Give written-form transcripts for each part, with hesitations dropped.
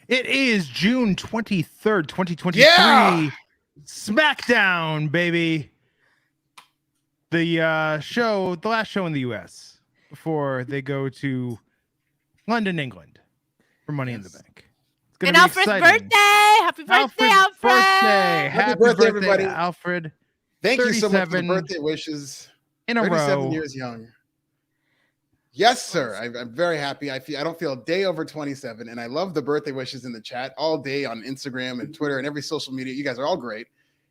It is June 23rd, 2023. Yeah! SmackDown, baby. The last show in the US before they go to London, England for Money in the Bank. It's gonna And be Alfred's exciting. birthday! Happy birthday, Alfred! Birthday. Happy birthday, everybody. Alfred. Thank you so much for the birthday wishes. In a 37 row. years young. Yes, sir. I'm very happy. I don't feel a day over 27, and I love the birthday wishes in the chat all day on Instagram and Twitter and every social media. You guys are all great,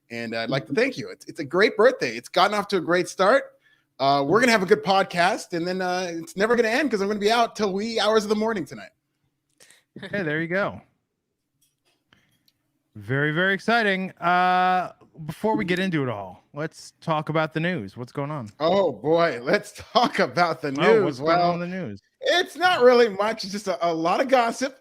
and I'd like to thank you. It's a great birthday. It's gotten off to a great start. We're gonna have a good podcast, and then it's never gonna end because I'm gonna be out till wee hours of the morning tonight. Hey, there you go. Very, very exciting. Before we get into it all, let's talk about the news. What's going on? Oh boy, let's talk about the news. What's going on in the news? It's not really much. It's just a lot of gossip,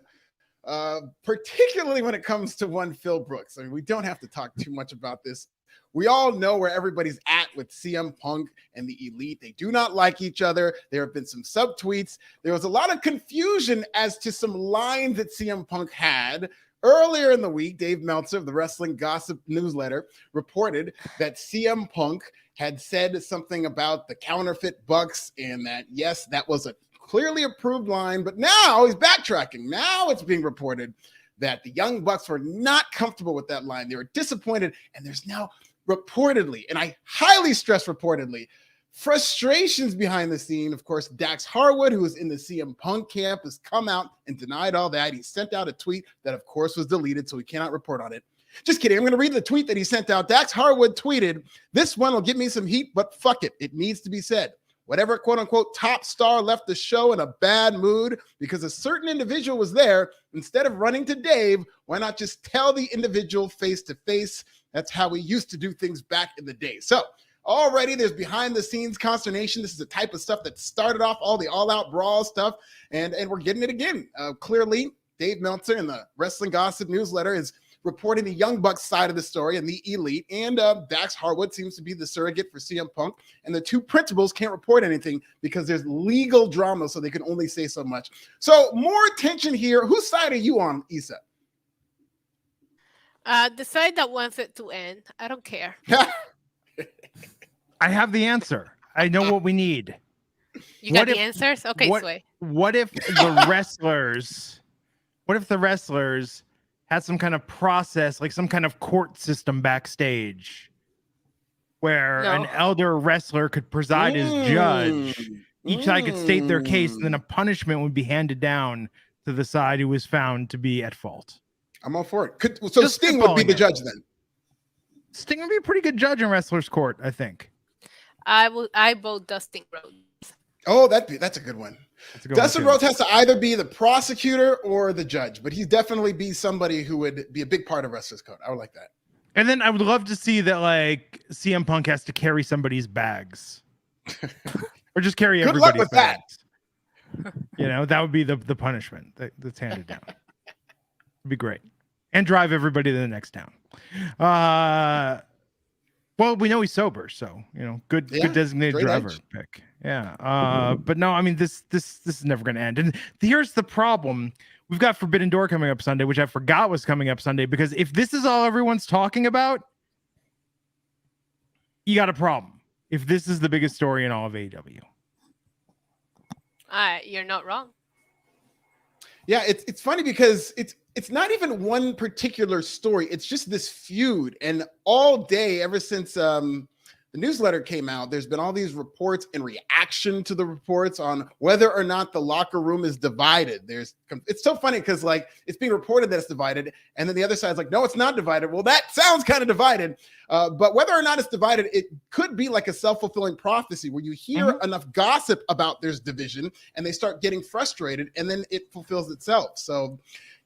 particularly when it comes to one Phil Brooks. I mean, we don't have to talk too much about this. We all know where everybody's at with CM Punk and the Elite. They do not like each other. There have been some subtweets. There was a lot of confusion as to some lines that CM Punk had. Earlier in the week, Dave Meltzer of the Wrestling Gossip newsletter reported that CM Punk had said something about the counterfeit bucks and that, yes, that was a clearly approved line, but now he's backtracking. Now it's being reported that the Young Bucks were not comfortable with that line. They were disappointed, and there's now reportedly, and I highly stress reportedly, frustrations behind the scene. Of course, Dax Harwood, who was in the CM Punk camp, has come out and denied all that. He sent out a tweet that, of course, was deleted, so we cannot report on it. Just kidding. I'm going to read the tweet that he sent out. Dax Harwood tweeted, "This one will give me some heat, but fuck it. It needs to be said. Whatever quote-unquote top star left the show in a bad mood because a certain individual was there, instead of running to Dave, why not just tell the individual face-to-face? That's how we used to do things back in the day." So already there's behind the scenes consternation. This is the type of stuff that started off all the all-out brawl stuff, and we're getting it again. Clearly, Dave Meltzer in the Wrestling Gossip newsletter is reporting the Young Bucks side of the story and the Elite, and Dax Harwood seems to be the surrogate for CM Punk, and the two principals can't report anything because there's legal drama, so they can only say so much. So more attention here. Whose side are you on, Issa? The side that wants it to end. I don't care. I have the answer. I know what we need. You got the answers? Okay, Sway. What if the wrestlers had some kind of process, like some kind of court system backstage where an elder wrestler could preside as judge. Each side could state their case, and then a punishment would be handed down to the side who was found to be at fault. I'm all for it. So Sting would be the judge then? Sting would be a pretty good judge in wrestler's court, I think. I vote Dustin Rhodes. Oh, that's a good one. Dustin Rhodes has to either be the prosecutor or the judge, but he'd definitely be somebody who would be a big part of wrestler's code. I would like that. And then I would love to see that, like, CM Punk has to carry somebody's bags. Or just carry everybody's bags. You know, that would be the punishment that's handed down. It'd be great. And drive everybody to the next town. Well, we know he's sober, so good designated driver pick. Yeah. But no, I mean this is never gonna end. And here's the problem. We've got Forbidden Door coming up Sunday, which I forgot was coming up Sunday, because if this is all everyone's talking about, you got a problem. If this is the biggest story in all of AEW. You're not wrong. Yeah, it's funny because it's not even one particular story. It's just this feud. And all day, ever since the newsletter came out, there's been all these reports and reaction to the reports on whether or not the locker room is divided. It's so funny because, like, it's being reported that it's divided, and then the other side's like, no, it's not divided. Well, that sounds kind of divided. But whether or not it's divided, it could be like a self-fulfilling prophecy where you hear enough gossip about there's division and they start getting frustrated, and then it fulfills itself. So,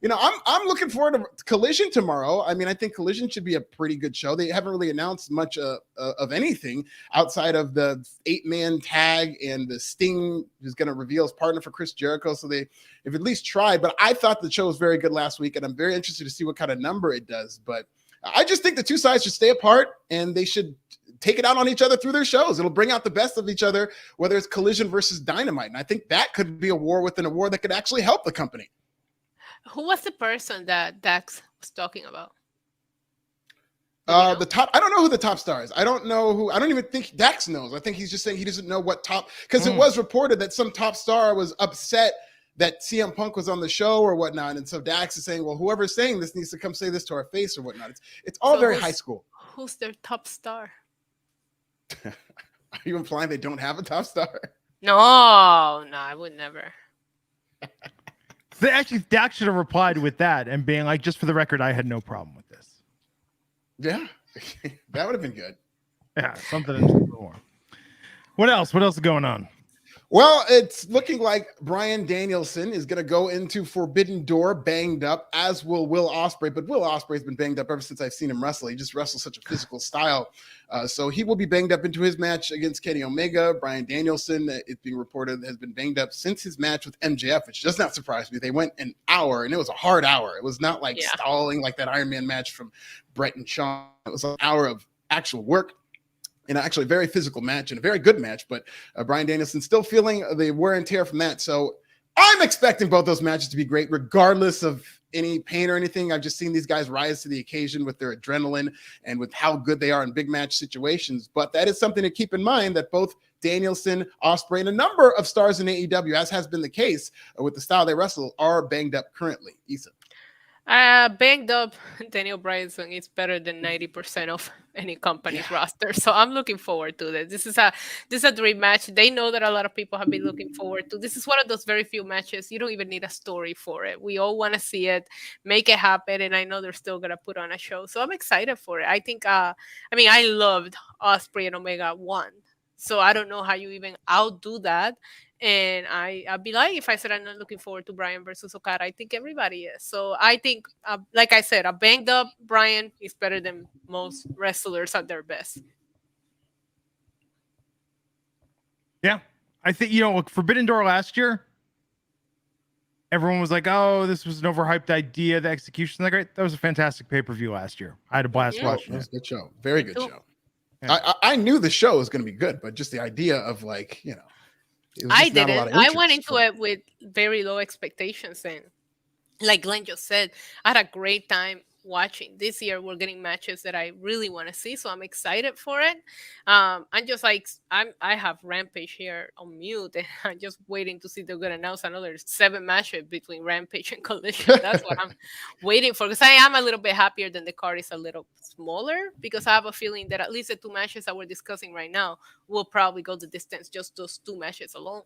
I'm looking forward to Collision tomorrow. I mean, I think Collision should be a pretty good show. They haven't really announced much of anything outside of the 8-man tag and the Sting who's going to reveal his partner for Chris Jericho. So they've at least tried. But I thought the show was very good last week, and I'm very interested to see what kind of number it does. But I just think the two sides should stay apart, and they should take it out on each other through their shows. It'll bring out the best of each other, whether it's Collision versus Dynamite. And I think that could be a war within a war that could actually help the company. Who was the person that Dax was talking about? The top, I don't know who the top star is. I don't even think Dax knows. I think he's just saying he doesn't know what top, because it was reported that some top star was upset that CM Punk was on the show or whatnot. And so Dax is saying, well, whoever's saying this needs to come say this to our face or whatnot. It's all very high school. Who's their top star? Are you implying they don't have a top star? No, I would never. Actually, Dax should have replied with that and being like, just for the record, I had no problem with this. Yeah, that would have been good. Yeah, something more. What else? What else is going on? Well, it's looking like Bryan Danielson is going to go into Forbidden Door banged up, as will Will Ospreay. But Will Ospreay's been banged up ever since I've seen him wrestle. He just wrestles such a physical style. So he will be banged up into his match against Kenny Omega. Bryan Danielson, it's being reported, has been banged up since his match with MJF, which does not surprise me. They went an hour, and it was a hard hour. It was not like stalling like that Iron Man match from Brett and Shawn. It was an hour of actual work. And actually a very physical match and a very good match, but Bryan Danielson still feeling the wear and tear from that. So I'm expecting both those matches to be great, regardless of any pain or anything. I've just seen these guys rise to the occasion with their adrenaline and with how good they are in big match situations. But that is something to keep in mind, that both Danielson, Ospreay, and a number of stars in AEW, as has been the case with the style they wrestle, are banged up currently. Issa. Banged up Daniel Bryanson is better than 90% of any company's roster. So I'm looking forward to this. This is a dream match. They know that a lot of people have been looking forward to. This is one of those very few matches. You don't even need a story for it. We all want to see it, make it happen. And I know they're still going to put on a show. So I'm excited for it. I think, I loved Ospreay and Omega 1. So I don't know how you even outdo that. And I'd be lying if I said I'm not looking forward to Bryan versus Okada. I think everybody is. So I think, like I said, a banged up Bryan is better than most wrestlers at their best. Yeah. I think, Forbidden Door last year, everyone was like, oh, this was an overhyped idea. The execution, that was a fantastic pay-per-view last year. I had a blast watching it. It was a good show. Very good show. Yeah. I knew the show was going to be good, but just the idea of I didn't. I went into it with very low expectations, and like Glenn just said, I had a great time watching. This year we're getting matches that I really want to see, so I'm excited for it. I'm just like I have Rampage here on mute, and I'm just waiting to see they're gonna announce another 7 matches between Rampage and Collision. That's what I'm waiting for, because I am a little bit happier than the card is a little smaller, because I have a feeling that at least the 2 matches that we're discussing right now will probably go the distance, just those 2 matches alone.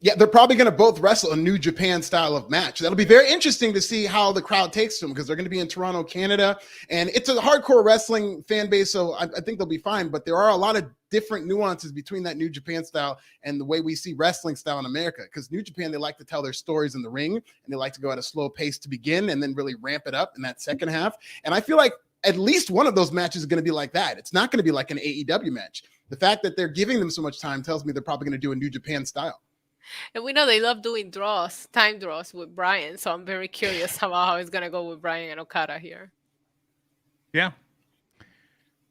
Yeah, they're probably going to both wrestle a New Japan style of match. That'll be very interesting to see how the crowd takes them, because they're going to be in Toronto, Canada, and it's a hardcore wrestling fan base, so I think they'll be fine. But there are a lot of different nuances between that New Japan style and the way we see wrestling style in America, because New Japan, they like to tell their stories in the ring, and they like to go at a slow pace to begin and then really ramp it up in that second half. And I feel like at least one of those matches is going to be like that. It's not going to be like an AEW match. The fact that they're giving them so much time tells me they're probably going to do a New Japan style. And we know they love doing time draws with Bryan. So I'm very curious about how it's going to go with Bryan and Okada here. Yeah.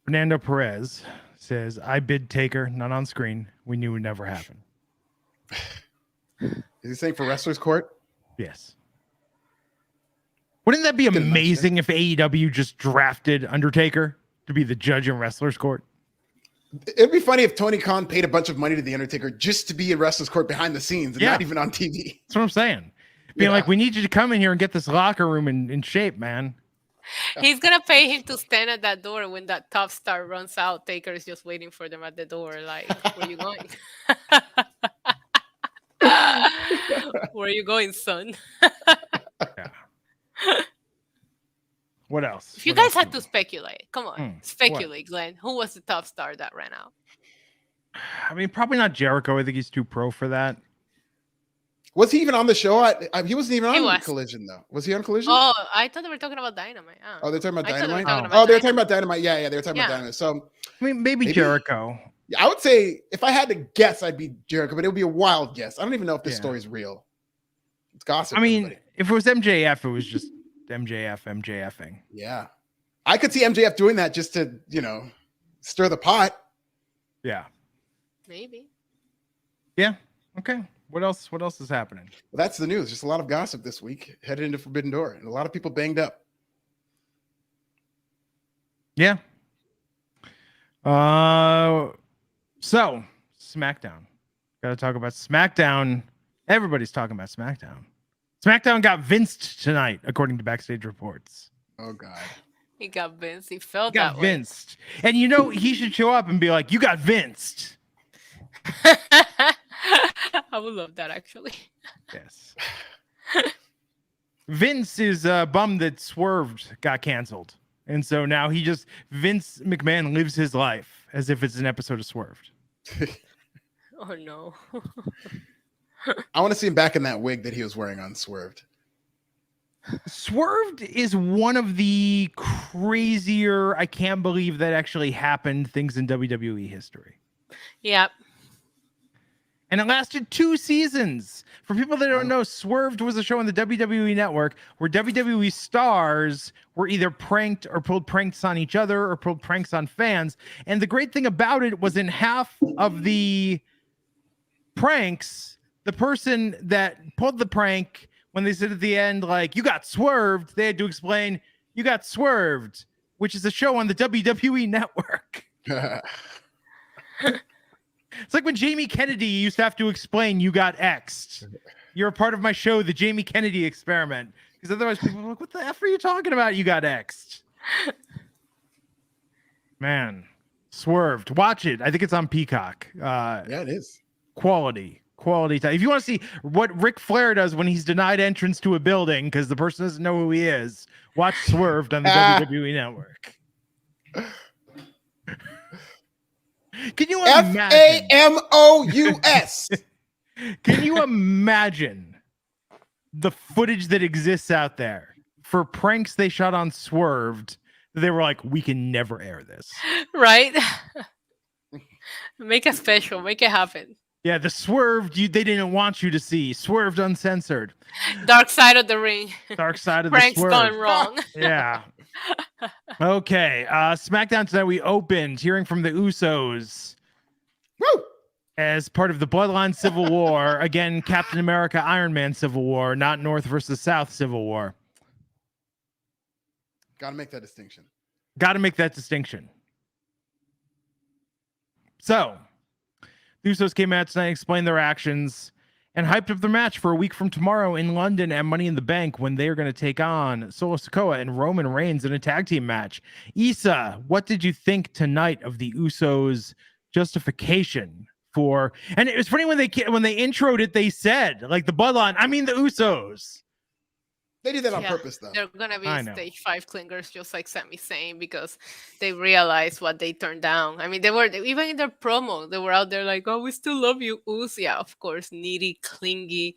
Fernando Perez says, I bid Taker, not on screen. We knew it would never happen. Is he saying for Wrestler's Court? Yes. Wouldn't that be amazing if AEW just drafted Undertaker to be the judge in Wrestler's Court? It'd be funny if Tony Khan paid a bunch of money to The Undertaker just to be in Wrestler's Court behind the scenes and not even on TV. That's what I'm saying. Being like, we need you to come in here and get this locker room in shape, man. He's going to pay him to stand at that door when that top star runs out. Taker is just waiting for them at the door. Like, where are you going? Where are you going, son? What else? If you guys had to speculate, come on, speculate, Glenn. Who was the top star that ran out? I mean, probably not Jericho. I think he's too pro for that. Was he even on the show? He wasn't even on Collision, though. Was he on Collision? Oh, I thought they were talking about Dynamite. Oh, they're talking about Dynamite? They were talking about Dynamite. Yeah, they were talking about Dynamite. So, I mean, maybe Jericho. Yeah, I would say if I had to guess, I'd be Jericho, but it would be a wild guess. I don't even know if this story's real. It's gossip. I mean, if it was MJF, it was just MJFing. Yeah. I could see MJF doing that just to, stir the pot. Yeah. Maybe. Yeah. Okay. What else is happening? Well, that's the news. Just a lot of gossip this week headed into Forbidden Door, and a lot of people banged up. Yeah. So SmackDown. Got to talk about SmackDown. Everybody's talking about SmackDown. SmackDown got vinced tonight, according to backstage reports. Oh God. He got Vince. He felt Got that way. vinced. And you know, he should show up and be like, you got vinced. I would love that, actually. Yes. Vince is bummed that Swerved got canceled. And so now Vince McMahon lives his life as if it's an episode of Swerved. Oh, no. I want to see him back in that wig that he was wearing on Swerved. Swerved is one of the crazier, I can't believe that actually happened things in WWE history. Yep. And it lasted 2 seasons. For people that don't know, Swerved was a show on the WWE Network where WWE stars were either pranked or pulled pranks on each other or pulled pranks on fans. And the great thing about it was in half of the pranks, the person that pulled the prank, when they said at the end, like, you got swerved, they had to explain, you got swerved, which is a show on the WWE Network. It's like when Jamie Kennedy used to have to explain, you got X'd. You're a part of my show, the Jamie Kennedy experiment. Because otherwise people are like, what the F are you talking about? You got X'd. Man, Swerved. Watch it. I think it's on Peacock. Yeah, it is. Quality time. If you want to see what Ric Flair does when he's denied entrance to a building because the person doesn't know who he is, watch Swerved on the WWE Network. Can you imagine? FAMOUS. Can you imagine the footage that exists out there for pranks they shot on Swerved? They were like, we can never air this. Right? Make it special. Make it happen. Yeah, the Swerved they didn't want you to see. Swerved uncensored. Dark side of the ring. Dark side of the Pranks Swerve. gone wrong. Yeah. Okay. SmackDown tonight, we opened hearing from the Usos. Woo! As part of the Bloodline Civil War. Again, Captain America, Iron Man Civil War, not North versus South Civil War. Got to make that distinction. So, the Usos came out tonight, explained their actions, and hyped up their match for a week from tomorrow in London at Money in the Bank when they are going to take on Solo Sikoa and Roman Reigns in a tag team match. Issa, what did you think tonight of the Usos' justification for? And it was funny when they introed it, they said, like, the Bloodline, I mean the Usos. They did that on purpose, though. They're going to be stage 5 clingers, just like Sami saying, because they realized what they turned down. I mean, even in their promo, they were out there like, oh, we still love you, Us. Yeah, of course, needy, clingy.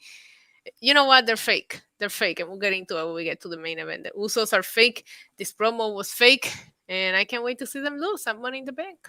You know what? They're fake. And we'll get into it when we get to the main event. The Usos are fake. This promo was fake, and I can't wait to see them lose at Money in the Bank.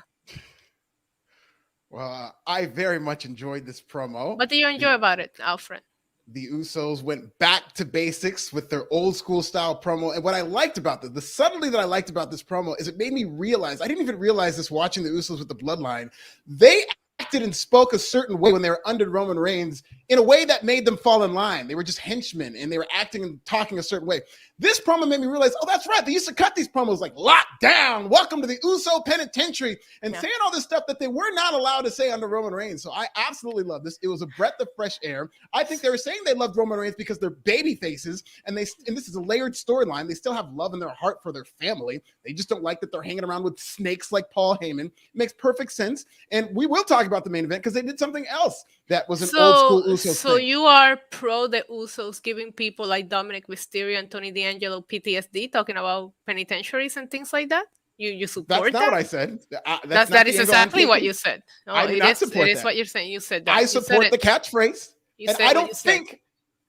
Well, I very much enjoyed this promo. What do you enjoy about it, Alfred? The Usos went back to basics with their old school style promo. And what I liked about the subtlety that I liked about this promo is it made me realize, I didn't even realize this watching the Usos with the Bloodline. They acted and spoke a certain way when they were under Roman Reigns in a way that made them fall in line. They were just henchmen and they were acting and talking a certain way. This promo made me realize, oh, that's right. They used to cut these promos like locked down, welcome to the Uso penitentiary, and saying all this stuff that they were not allowed to say under Roman Reigns. So I absolutely love this. It was a breath of fresh air. I think they were saying they loved Roman Reigns because they're baby faces, and this is a layered storyline. They still have love in their heart for their family. They just don't like that they're hanging around with snakes like Paul Heyman. It makes perfect sense. And we will talk about the main event because they did something else that was an old school Usos So thing. you are pro the Usos giving people like Dominic Mysterio and Tony D'Angelo PTSD, talking about penitentiaries and things like that? You support that? That's not what I said. That is exactly what you said. No, I do not support it is that. what you're saying. You said that. I support the catchphrase. And I don't think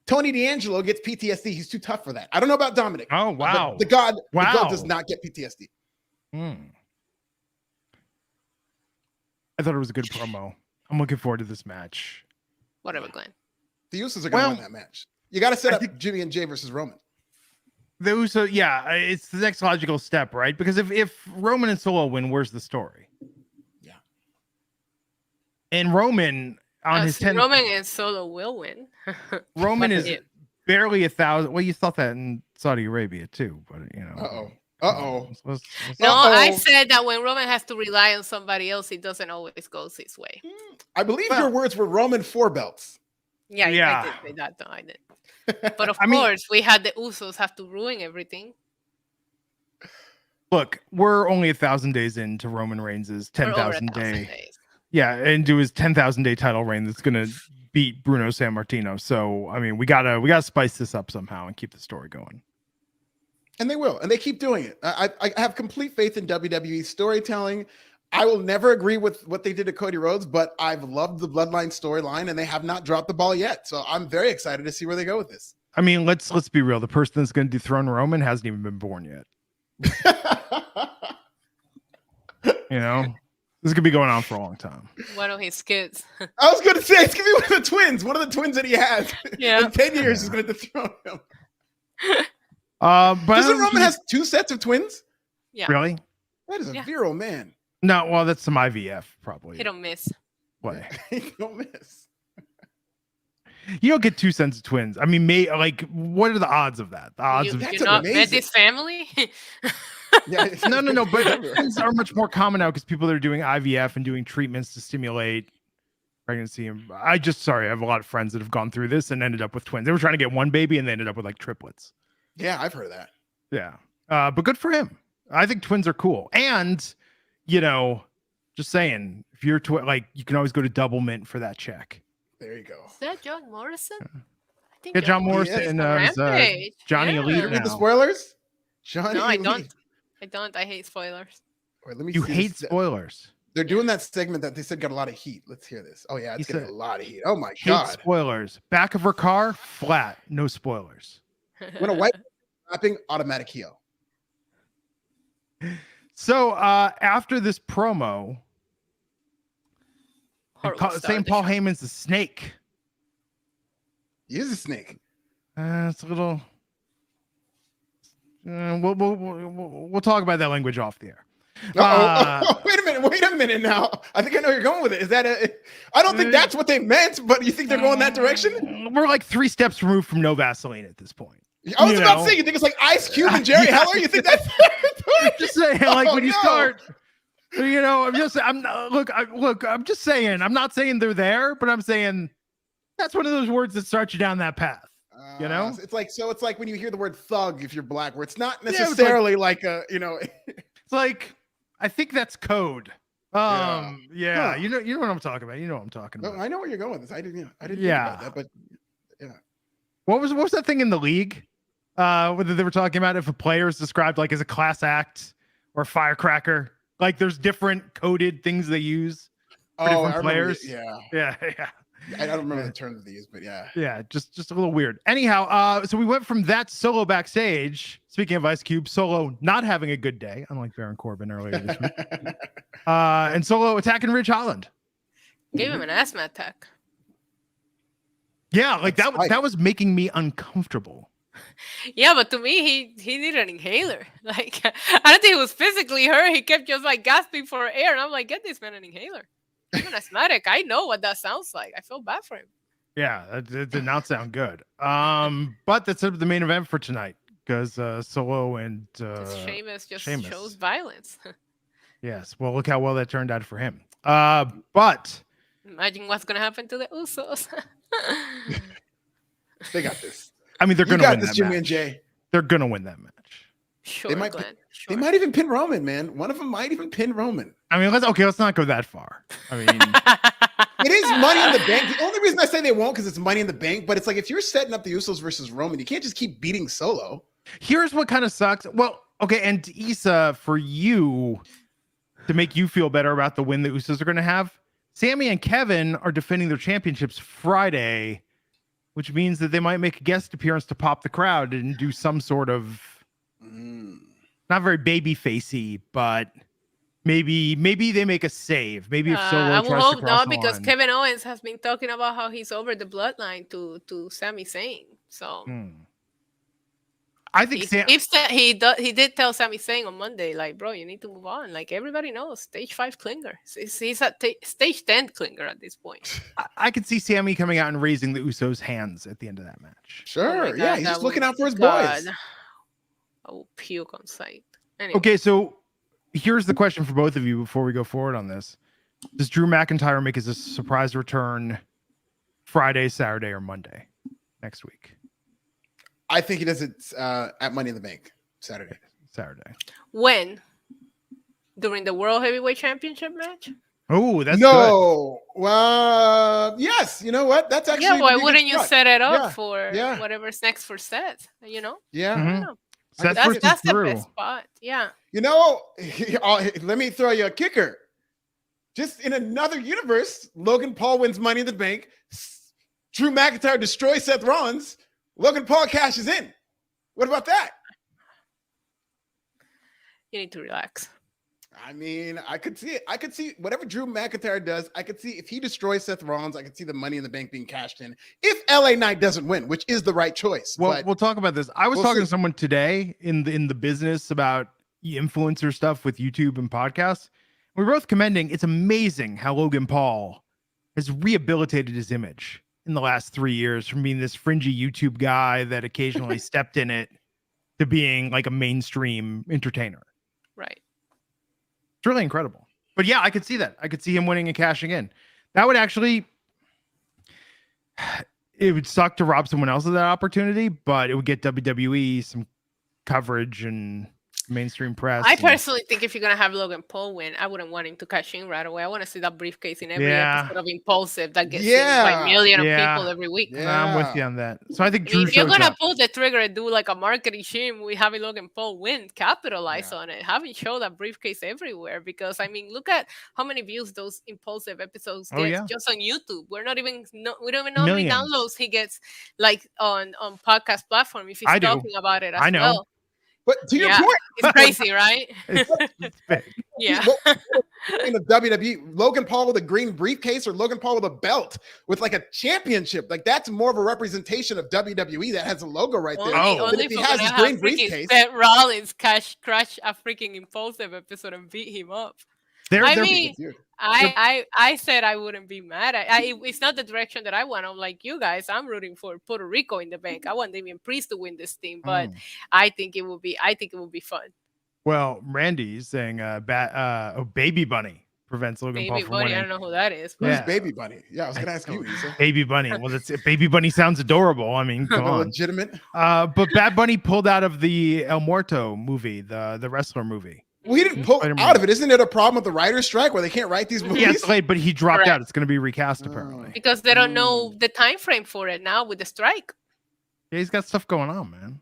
Tony D'Angelo gets PTSD. He's too tough for that. I don't know about Dominic. Oh, wow. The God does not get PTSD. I thought it was a good promo. I'm looking forward to this match. Whatever, Glenn. The Usos are going to win that match. You got to set up Jimmy and Jay versus Roman. The Usos, yeah, it's the next logical step, right? Because if Roman and Solo win, where's the story? Yeah. And Roman, on his 10th. Roman and Solo will win. Roman is barely 1,000. Well, you thought that in Saudi Arabia too, but you know. No, I said that when Roman has to rely on somebody else, it doesn't always go his way. I believe your words were Roman 4 belts. Yeah, I did say that. No, I did. But of course, we had the Usos have to ruin everything. Look, we're only 1,000 days into Roman Reigns' 10,000 day. Yeah, into his 10,000 day title reign that's gonna beat Bruno Sammartino. So I mean, we gotta spice this up somehow and keep the story going. And they will, and they keep doing it. I have complete faith in WWE storytelling. I will never agree with what they did to Cody Rhodes, but I've loved the Bloodline storyline, and they have not dropped the ball yet. So I'm very excited to see where they go with this. I mean, let's be real. The person that's going to dethrone Roman hasn't even been born yet. You know, this could be going on for a long time. One of his kids. I was going to say it's going to be one of the twins. One of the twins that he has. Yeah. In 10 years, he's going to dethrone him. But doesn't Roman has 2 sets of twins? Yeah. Really? That is a virile man. No, well, that's some IVF probably. He don't miss. What? He don't miss. You don't get 2 sets of twins. I mean, what are the odds of that? The odds of you not met this family? No. But twins are much more common now because people that are doing IVF and doing treatments to stimulate pregnancy. And I have a lot of friends that have gone through this and ended up with twins. They were trying to get one baby and they ended up with like triplets. Yeah, I've heard of that. Yeah, but good for him. I think twins are cool. And, you know, just saying, if you're you can always go to Double Mint for that check. There you go. Is that John Morrison? I think John Morrison and Johnny Elite. Read the spoilers? Johnny No, I Elite. don't. I hate spoilers. Wait, let me you hate spoilers. They're doing that segment that they said got a lot of heat. Let's hear this. Oh, yeah, it's getting a lot of heat. Oh, my God. Spoilers. Back of her car, flat. No spoilers. When a white wrapping, automatic heel. So after this promo, saying Paul Heyman's a snake. He is a snake. It's a little. We'll talk about that language off the air. Wait a minute now. I think I know where you're going with it. Is that I don't think that's what they meant, but you think they're going that direction? We're like 3 steps removed from no Vaseline at this point. I was about to say, you think it's like Ice Cube and Jerry Heller? You think that's just saying, when you start, you know, I'm just saying, I'm not saying they're there, but I'm saying that's one of those words that start you down that path. You know, it's like when you hear the word thug if you're black, where it's not necessarily like a, you know, it's like I think that's code. You know what I'm talking about. You know what I'm talking about. I know where you're going with this. I didn't think about that, but yeah. What was that thing in the league? Whether they were talking about if a player is described like as a class act or a firecracker, like there's different coded things they use for different players. Yeah. I don't remember the terms of these, but yeah, just a little weird. Anyhow, so we went from that Solo backstage. Speaking of Ice Cube, Solo not having a good day, unlike Baron Corbin earlier this week, and Solo attacking Ridge Holland. Gave him an asthma attack. Yeah, like that was making me uncomfortable. Yeah, but to me, he needed an inhaler. Like, I don't think he was physically hurt. He kept just like gasping for air, and I'm like, get this man an inhaler. I'm an asthmatic. I know what that sounds like. I feel bad for him. Yeah, it did not sound good. But that's the main event for tonight because Solo and Sheamus shows violence. Yes, well, look how well that turned out for him. But imagine what's gonna happen to the Usos. They got this. I mean, they're going to win this, that Jimmy match. and Jay. They're going to win that match. Sure, they might even pin Roman, man. One of them might even pin Roman. I mean, let's not go that far. I mean, it is Money in the Bank. The only reason I say they won't because it's Money in the Bank, but it's like if you're setting up the Usos versus Roman, you can't just keep beating Solo. Here's what kind of sucks. Well, okay, and Issa, for you to make you feel better about the win the Usos are going to have, Sammy and Kevin are defending their championships Friday, which means that they might make a guest appearance to pop the crowd and do some sort of not very baby facey, but maybe they make a save. Maybe if Solo I tries will to hope cross not, the because line. Kevin Owens has been talking about how he's over the bloodline to Sami Zayn. So I think he did tell Sami Zayn on Monday, like, bro, you need to move on. Like, everybody knows, stage 5 clinger. He's at stage 10 clinger at this point. I could see Sami coming out and raising the Usos' hands at the end of that match. Sure. God, yeah, he's just looking out for his boys. I will puke on sight. Anyway. Okay, so here's the question for both of you before we go forward on this. Does Drew McIntyre make his surprise return Friday, Saturday, or Monday next week? I think he does it at Money in the Bank Saturday. When? During the World Heavyweight Championship match? Oh, that's good. Well, yes. You know what? That's actually why wouldn't you set it up for whatever's next for Seth? You know? Yeah. Mm-hmm. That's the best spot. Yeah. You know, let me throw you a kicker. Just in another universe, Logan Paul wins Money in the Bank. Drew McIntyre destroys Seth Rollins. Logan Paul cashes in. What about that? You need to relax. I mean, I could see it. I could see whatever Drew McIntyre does. I could see if he destroys Seth Rollins, I could see the Money in the Bank being cashed in. If LA Knight doesn't win, which is the right choice. Well, we'll talk about this. I was talking to someone today in the business about influencer stuff with YouTube and podcasts. We're both commending. It's amazing how Logan Paul has rehabilitated his image in the last 3 years from being this fringy YouTube guy that occasionally stepped in it to being like a mainstream entertainer. Right. It's really incredible. But yeah, I could see that. I could see him winning and cashing in. That would actually, it would suck to rob someone else of that opportunity, but it would get WWE some coverage and mainstream press. I personally think if you're going to have Logan Paul win, I wouldn't want him to cash in right away. I want to see that briefcase in every episode of Impulsive that gets seen by millions of people every week. Yeah. I'm with you on that. So I think Drew if you're going to pull the trigger and do like a marketing shim with having Logan Paul win, capitalize on it. Have him show that briefcase everywhere because, I mean, look at how many views those Impulsive episodes get just on YouTube. We don't even know how many downloads he gets like on podcast platform if he's talking about it as well. But to your point, it's crazy, right? It's big. Yeah. In the WWE, Logan Paul with a green briefcase or Logan Paul with a belt with like a championship, like that's more of a representation of WWE that has a logo right there. Only if he has his green briefcase, Seth Rollins crash a freaking Impulsive episode and beat him up. I said I wouldn't be mad. It's not the direction that I want. I'm like you guys. I'm rooting for Puerto Rico in the bank. I want Damian Priest to win this thing, but I think it will be fun. Well, Randy's saying Baby Bunny prevents Logan Paul from winning. I don't know who that is. Who's Baby Bunny? Yeah, I was gonna ask you. Baby Bunny. Well, Baby Bunny sounds adorable. I mean, come on. Legitimate. But Bad Bunny pulled out of the El Muerto movie, the wrestler movie. Well, he didn't pull out of it. Isn't it a problem with the writer's strike where they can't write these movies? Yeah, it's late, but he dropped out. It's going to be recast apparently. Because they don't know the time frame for it now with the strike. Yeah, he's got stuff going on, man.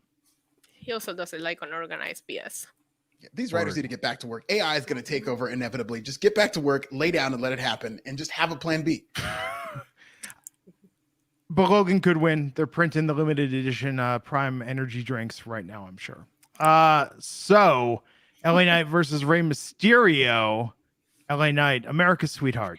He also doesn't like unorganized BS. Yeah, these writers need to get back to work. AI is going to take over inevitably. Just get back to work, lay down and let it happen, and just have a plan B. But Logan could win. They're printing the limited edition Prime energy drinks right now, I'm sure. So LA Knight versus Rey Mysterio. LA Knight, America's sweetheart,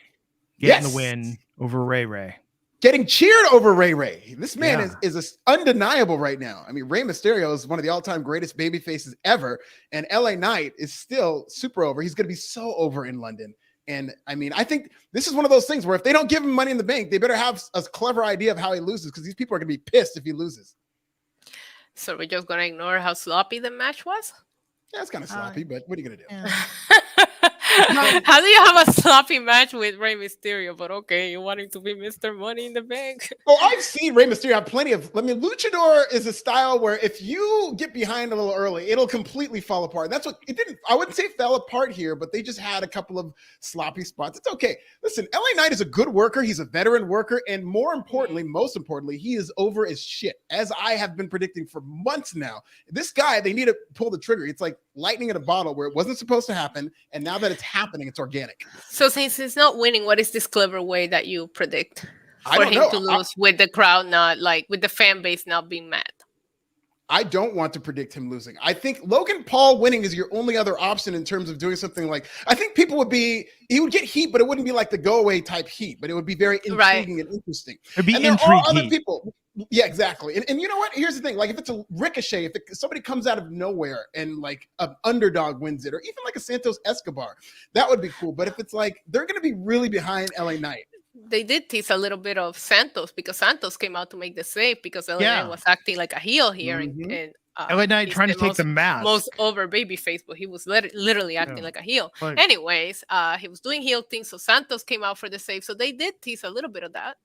getting the win over Ray. Getting cheered over Ray. This man is undeniable right now. I mean, Rey Mysterio is one of the all-time greatest baby faces ever, and LA Knight is still super over. He's going to be so over in London. And I mean, I think this is one of those things where if they don't give him Money in the Bank, they better have a clever idea of how he loses because these people are going to be pissed if he loses. So we're just going to ignore how sloppy the match was? Yeah, it's kind of sloppy, but what are you going to do? Yeah. How do you have a sloppy match with Rey Mysterio? But okay, you want him to be Mr. Money in the Bank? Well, I've seen Rey Mysterio have plenty of. I mean, luchador is a style where if you get behind a little early, it'll completely fall apart. That's what it didn't. I wouldn't say fell apart here, but they just had a couple of sloppy spots. It's okay. Listen, LA Knight is a good worker. He's a veteran worker, and most importantly, he is over as shit. As I have been predicting for months now, this guy they need to pull the trigger. It's like lightning in a bottle where it wasn't supposed to happen, and now that it's happening, it's organic. So since he's not winning, what is this clever way that you predict for him to lose with the crowd not like with the fan base not being mad? I don't want to predict him losing. I think Logan Paul winning is your only other option in terms of doing something like, I think people would get heat, but it wouldn't be like the go away type heat, but it would be very intriguing and interesting. It'd be and there are other people. Yeah, exactly. And you know what? Here's the thing. Like, if it's a Ricochet, if somebody comes out of nowhere and like an underdog wins it, or even like a Santos Escobar, that would be cool. But if it's like they're going to be really behind LA Knight. They did tease a little bit of Santos because Santos came out to make the save because LA Yeah. Knight was acting like a heel here, Mhm. and LA Knight he's trying to the take the mask. most over baby face, but he was literally acting like a heel. Like- Anyways, he was doing heel things, so Santos came out for the save. So they did tease a little bit of that.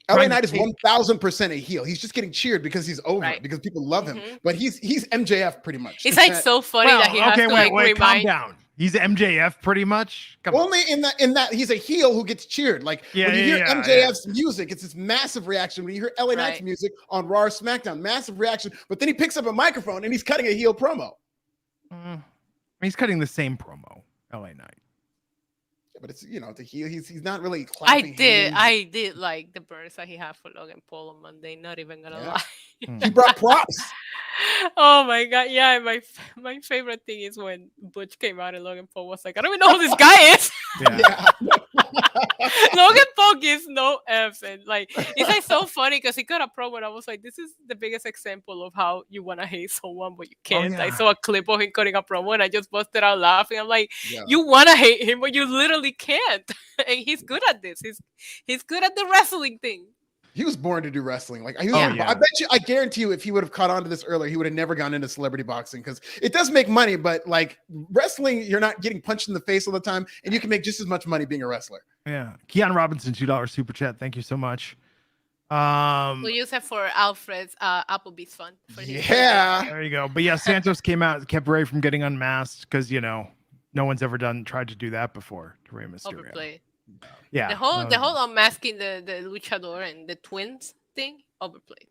LA Trying to Knight is take- 1000% a heel. He's just getting cheered because he's over, Right. because people love him. Mhm. But he's MJF pretty much. It's like so funny that he has to like calm remind. down. He's MJF pretty much. Come on. Only in that he's a heel who gets cheered. Like when you hear MJF's music, it's this massive reaction. When you hear LA Knight's Right. music on Raw or SmackDown, massive reaction. But then he picks up a microphone and he's cutting a heel promo. He's cutting the same promo. LA Knight. Yeah, but it's it's a heel. He's not really clapping. I did like the burns that he had for Logan Paul on Monday. Not even gonna lie. He brought props. Oh my god, yeah. My favorite thing is when Butch came out and Logan Paul was like, I don't even know who this guy is. Yeah. Logan Paul gives no F's, and like it's like so funny because he cut a promo and I was like, this is the biggest example of how you want to hate someone but you can't. I yeah. saw a clip of him cutting a promo and I just busted out laughing. I'm like, Yeah. you want to hate him but you literally can't. And he's good at this. He's good at the wrestling thing. He was born to do wrestling. Like, yeah. I guarantee you, if he would have caught on to this earlier, he would have never gone into celebrity boxing, because it does make money. But like wrestling, you're not getting punched in the face all the time, and you can make just as much money being a wrestler. Yeah. Keon Robinson, $2 super chat. Thank you so much. We'll use it for Alfred's Applebee's fund. For his Yeah. There you go. But yeah, Santos came out, kept Ray from getting unmasked because no one's ever tried to do that before to Rey Mysterio. overplayed. Yeah. The whole unmasking the luchador and the twins thing, overplayed.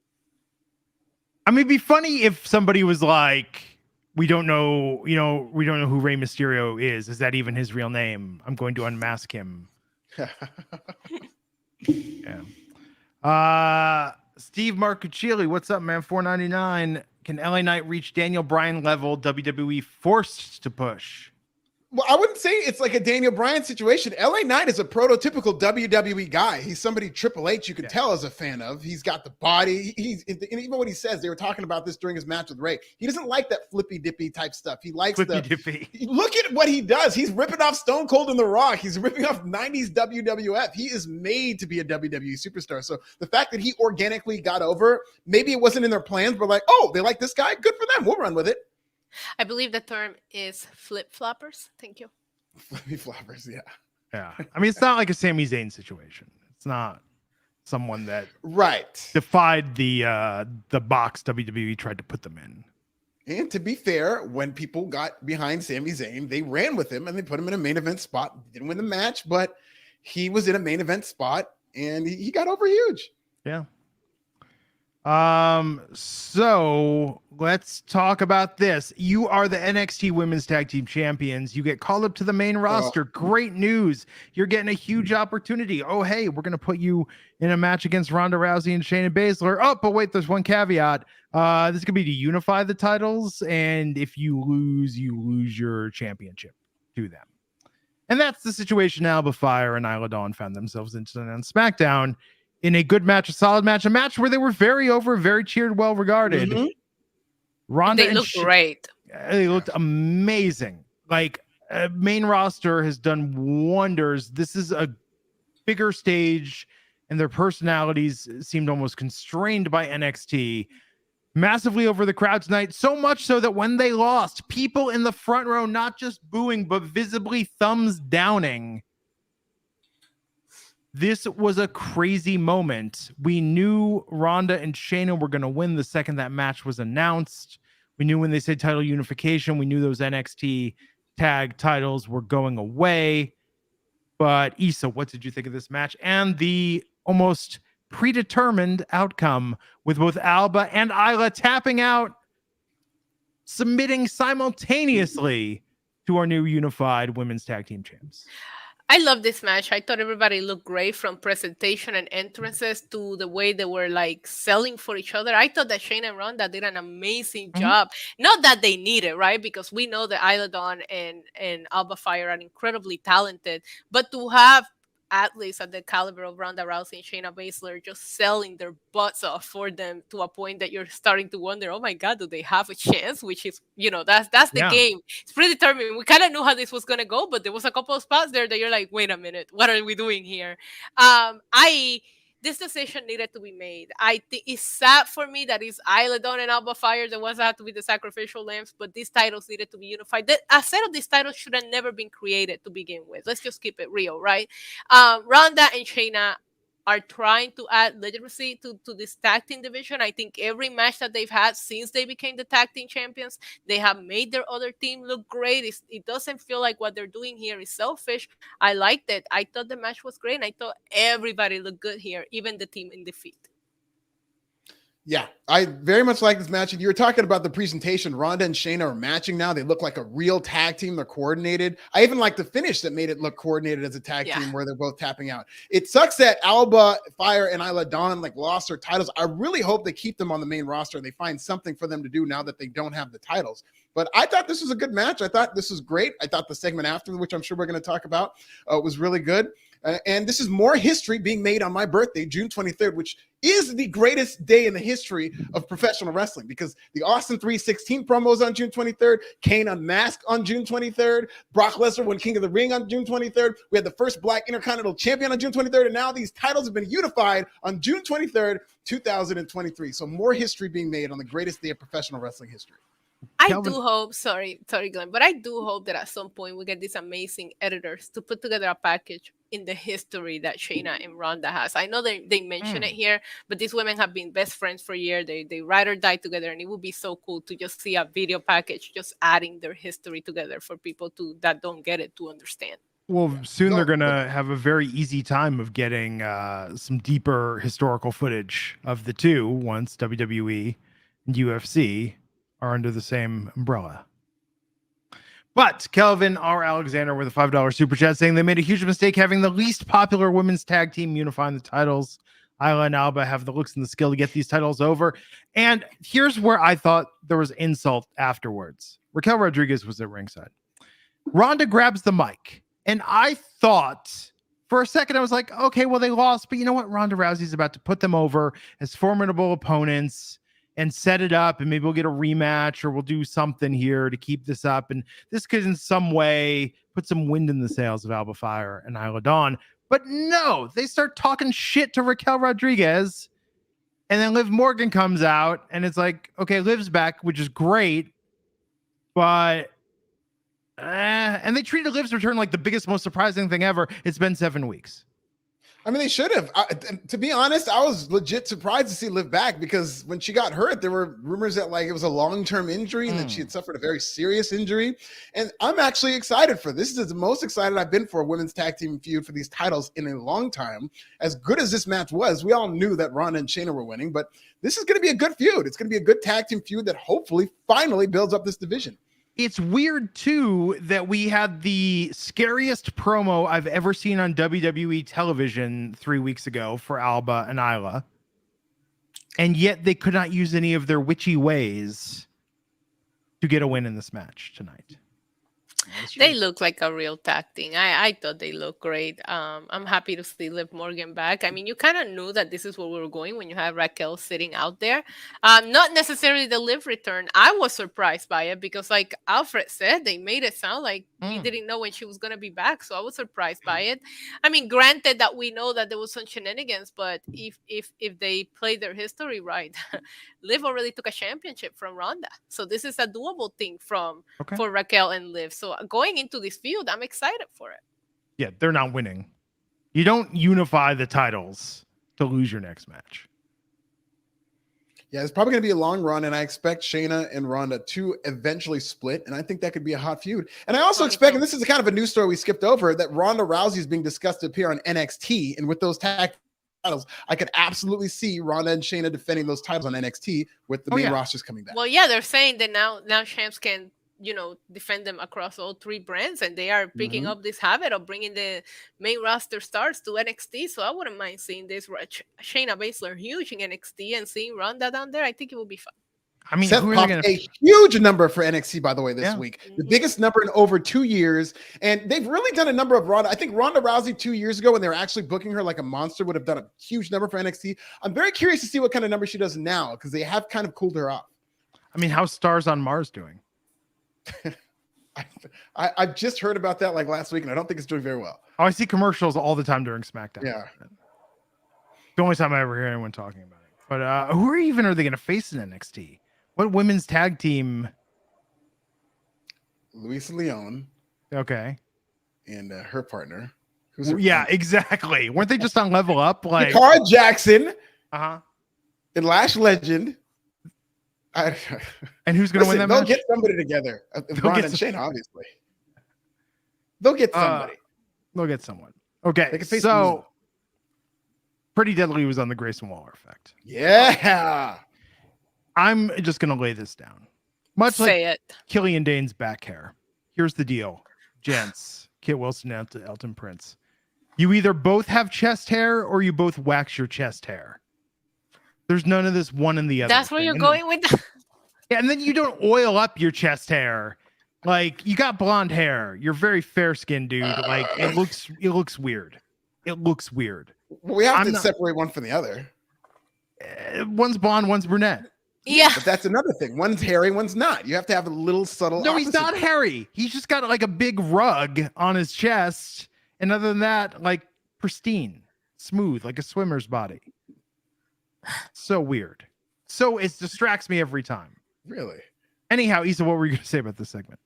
I mean, it'd be funny if somebody was like, we don't know who Rey Mysterio is. Is that even his real name? I'm going to unmask him. Yeah. Steve Marcuccioli, what's up, man? $4.99. Can LA Knight reach Daniel Bryan level WWE forced to push? Well, I wouldn't say it's like a Daniel Bryan situation. LA Knight is a prototypical WWE guy. He's somebody Triple H you can tell is a fan of. He's got the body. And even what he says, they were talking about this during his match with Ray. He doesn't like that flippy dippy type stuff. He likes Dippy. Look at what he does. He's ripping off Stone Cold and The Rock. He's ripping off 90s WWF. He is made to be a WWE superstar. So the fact that he organically got over, maybe it wasn't in their plans, but like, oh, they like this guy. Good for them. We'll run with it. I believe the term is flip-floppers. Thank you. Flippy floppers, yeah. Yeah. I mean, it's not like a Sami Zayn situation. It's not someone that defied the box WWE tried to put them in. And to be fair, when people got behind Sami Zayn, they ran with him and they put him in a main event spot. Didn't win the match, but he was in a main event spot and he got over huge. Yeah. So let's talk about this. You are the NXT Women's Tag Team Champions. You get called up to the main roster. Great news. You're getting a huge opportunity. Oh, hey, we're going to put you in a match against Ronda Rousey and Shayna Baszler. Oh, but wait, there's one caveat. This could be to unify the titles. And if you lose your championship to them. And that's the situation Alba Fire and Isla Dawn found themselves in on SmackDown. In a good match, a solid match, a match where they were very over, very cheered, well regarded. Mm-hmm. Ronda, they looked great. They looked amazing. Like main roster has done wonders. This is a bigger stage, and their personalities seemed almost constrained by NXT. Massively over the crowd tonight, so much so that when they lost, people in the front row not just booing but visibly thumbs downing. This was a crazy moment. We knew Ronda and Shayna were going to win the second that match was announced. We knew when they said title unification, we knew those NXT tag titles were going away. But Issa, what did you think of this match and the almost predetermined outcome with both Alba and Isla tapping out, submitting simultaneously to our new unified women's tag team champs? I love this match. I thought everybody looked great, from presentation and entrances to the way they were like selling for each other. I thought that Shayna and Ronda did an amazing job. Not that they need it, right? Because we know that Isla Dawn and Alba Fire are incredibly talented, but to have athletes at the caliber of Ronda Rousey and Shayna Baszler just selling their butts off for them to a point that you're starting to wonder, oh my God, do they have a chance? Which is, that's the game. It's predetermined. We kind of knew how this was gonna go, but there was a couple of spots there that you're like, wait a minute, what are we doing here? This decision needed to be made. I think it's sad for me that it's Isla Dawn and Alba Fire the ones that have to be the sacrificial lambs, but these titles needed to be unified. A set of these titles should have never been created to begin with. Let's just keep it real, right? Ronda and Shayna are trying to add legitimacy to this tag team division. I think every match that they've had since they became the tag team champions, they have made their other team look great. It doesn't feel like what they're doing here is selfish. I liked it. I thought the match was great, and I thought everybody looked good here, even the team in defeat. Yeah, I very much like this match. And you were talking about the presentation. Ronda and Shayna are matching now. They look like a real tag team. They're coordinated. I even like the finish that made it look coordinated as a tag team where they're both tapping out. It sucks that Alba Fire and Isla Dawn lost their titles. I really hope they keep them on the main roster and they find something for them to do now that they don't have the titles. But I thought this was a good match. I thought this was great. I thought the segment after, which I'm sure we're going to talk about, was really good. And this is more history being made on my birthday, June 23rd, which is the greatest day in the history of professional wrestling because the Austin 316 promos on June 23rd, Kane unmasked on June 23rd, Brock Lesnar won King of the Ring on June 23rd. We had the first Black Intercontinental Champion on June 23rd, and now these titles have been unified on June 23rd, 2023. So more history being made on the greatest day of professional wrestling history. I do hope, sorry, Glenn, but I do hope that at some point we get these amazing editors to put together a package in the history that Shayna and Ronda has. I know they mention it here, but these women have been best friends for years. They ride or die together, and it would be so cool to just see a video package just adding their history together for people that don't get it to understand. Well, soon they're going to have a very easy time of getting some deeper historical footage of the two once WWE and UFC are under the same umbrella. But Kelvin R. Alexander with a $5 super chat saying they made a huge mistake having the least popular women's tag team unifying the titles. Isla and Alba have the looks and the skill to get these titles over. And here's where I thought there was insult afterwards. Raquel Rodriguez was at ringside. Ronda grabs the mic. And I thought for a second, I was like, okay, well, they lost. But you know what? Ronda Rousey's about to put them over as formidable opponents and set it up, and maybe we'll get a rematch or we'll do something here to keep this up. And this could in some way put some wind in the sails of Alba Fire and Isla Dawn. But no, they start talking shit to Raquel Rodriguez. And then Liv Morgan comes out and it's like, okay, Liv's back, which is great. But, and they treated Liv's return like the biggest, most surprising thing ever. It's been 7 weeks. I mean, they should have. To be honest, I was legit surprised to see Liv back because when she got hurt, there were rumors that it was a long-term injury and that she had suffered a very serious injury. And I'm actually excited for this. This is the most excited I've been for a women's tag team feud for these titles in a long time. As good as this match was, we all knew that Ronda and Shayna were winning, but this is going to be a good feud. It's going to be a good tag team feud that hopefully finally builds up this division. It's weird, too, that we had the scariest promo I've ever seen on WWE television 3 weeks ago for Alba and Isla. And yet they could not use any of their witchy ways to get a win in this match tonight. They look like a real tag team. I thought they looked great. I'm happy to see Liv Morgan back. I mean, you kind of knew that this is where we were going when you have Raquel sitting out there. Not necessarily the Liv return. I was surprised by it because, like Alfred said, they made it sound like we didn't know when she was going to be back. So I was surprised by it. I mean, granted that we know that there was some shenanigans, but if they played their history right, Liv already took a championship from Ronda. So this is a doable thing for Raquel and Liv. So going into this feud, I'm excited for it. Yeah, they're not winning. You don't unify the titles to lose your next match. Yeah, it's probably going to be a long run, and I expect Shayna and Ronda to eventually split, and I think that could be a hot feud. And I also expect, and this is kind of a news story we skipped over, that Ronda Rousey is being discussed to appear on NXT, and with those tag titles, I could absolutely see Ronda and Shayna defending those titles on NXT with the main rosters coming back. Well, yeah, they're saying that now champs can defend them across all three brands, and they are picking up this habit of bringing the main roster stars to NXT. So I wouldn't mind seeing this Shayna Baszler huge in NXT and seeing Ronda down there. I think it would be fun. I mean, Seth popped a huge number for NXT, by the way, this week. The biggest number in over 2 years. And they've really done a number of Ronda. I think Ronda Rousey 2 years ago, when they were actually booking her like a monster, would have done a huge number for NXT. I'm very curious to see what kind of number she does now, because they have kind of cooled her off. I mean, how's Stars on Mars doing? I've just heard about that like last week, and I don't think it's doing very well. Oh, I see commercials all the time during SmackDown. Yeah. The only time I ever hear anyone talking about it. But who are they going to face in NXT? What women's tag team? Luis Leon. Okay. And her partner. Exactly. Weren't they just on Level Up? Like Cara Jackson. Uh-huh. And Lash Legend. And who's going to win that match? They'll get somebody together. Ron and Shane, obviously. They'll get somebody. They'll get someone. Okay. So Pretty Deadly was on the Grayson Waller effect. Yeah. I'm just going to lay this down. Much like Killian Dane's back hair. Here's the deal, gents. Kit Wilson and Elton Prince. You either both have chest hair or you both wax your chest hair. There's none of this one and the other. That's where you're going with that. Yeah, and then you don't oil up your chest hair. Like, you got blonde hair. You're very fair skinned, dude. Like, it looks weird. It looks weird. We have to separate one from the other. One's blonde, one's brunette. Yeah. But that's another thing. One's hairy, one's not. You have to have a little subtle. No, he's not hairy. He's just got like a big rug on his chest. And other than that, like pristine, smooth, like a swimmer's body. So weird. So it distracts me every time. Really? Anyhow, Issa, what were you going to say about this segment?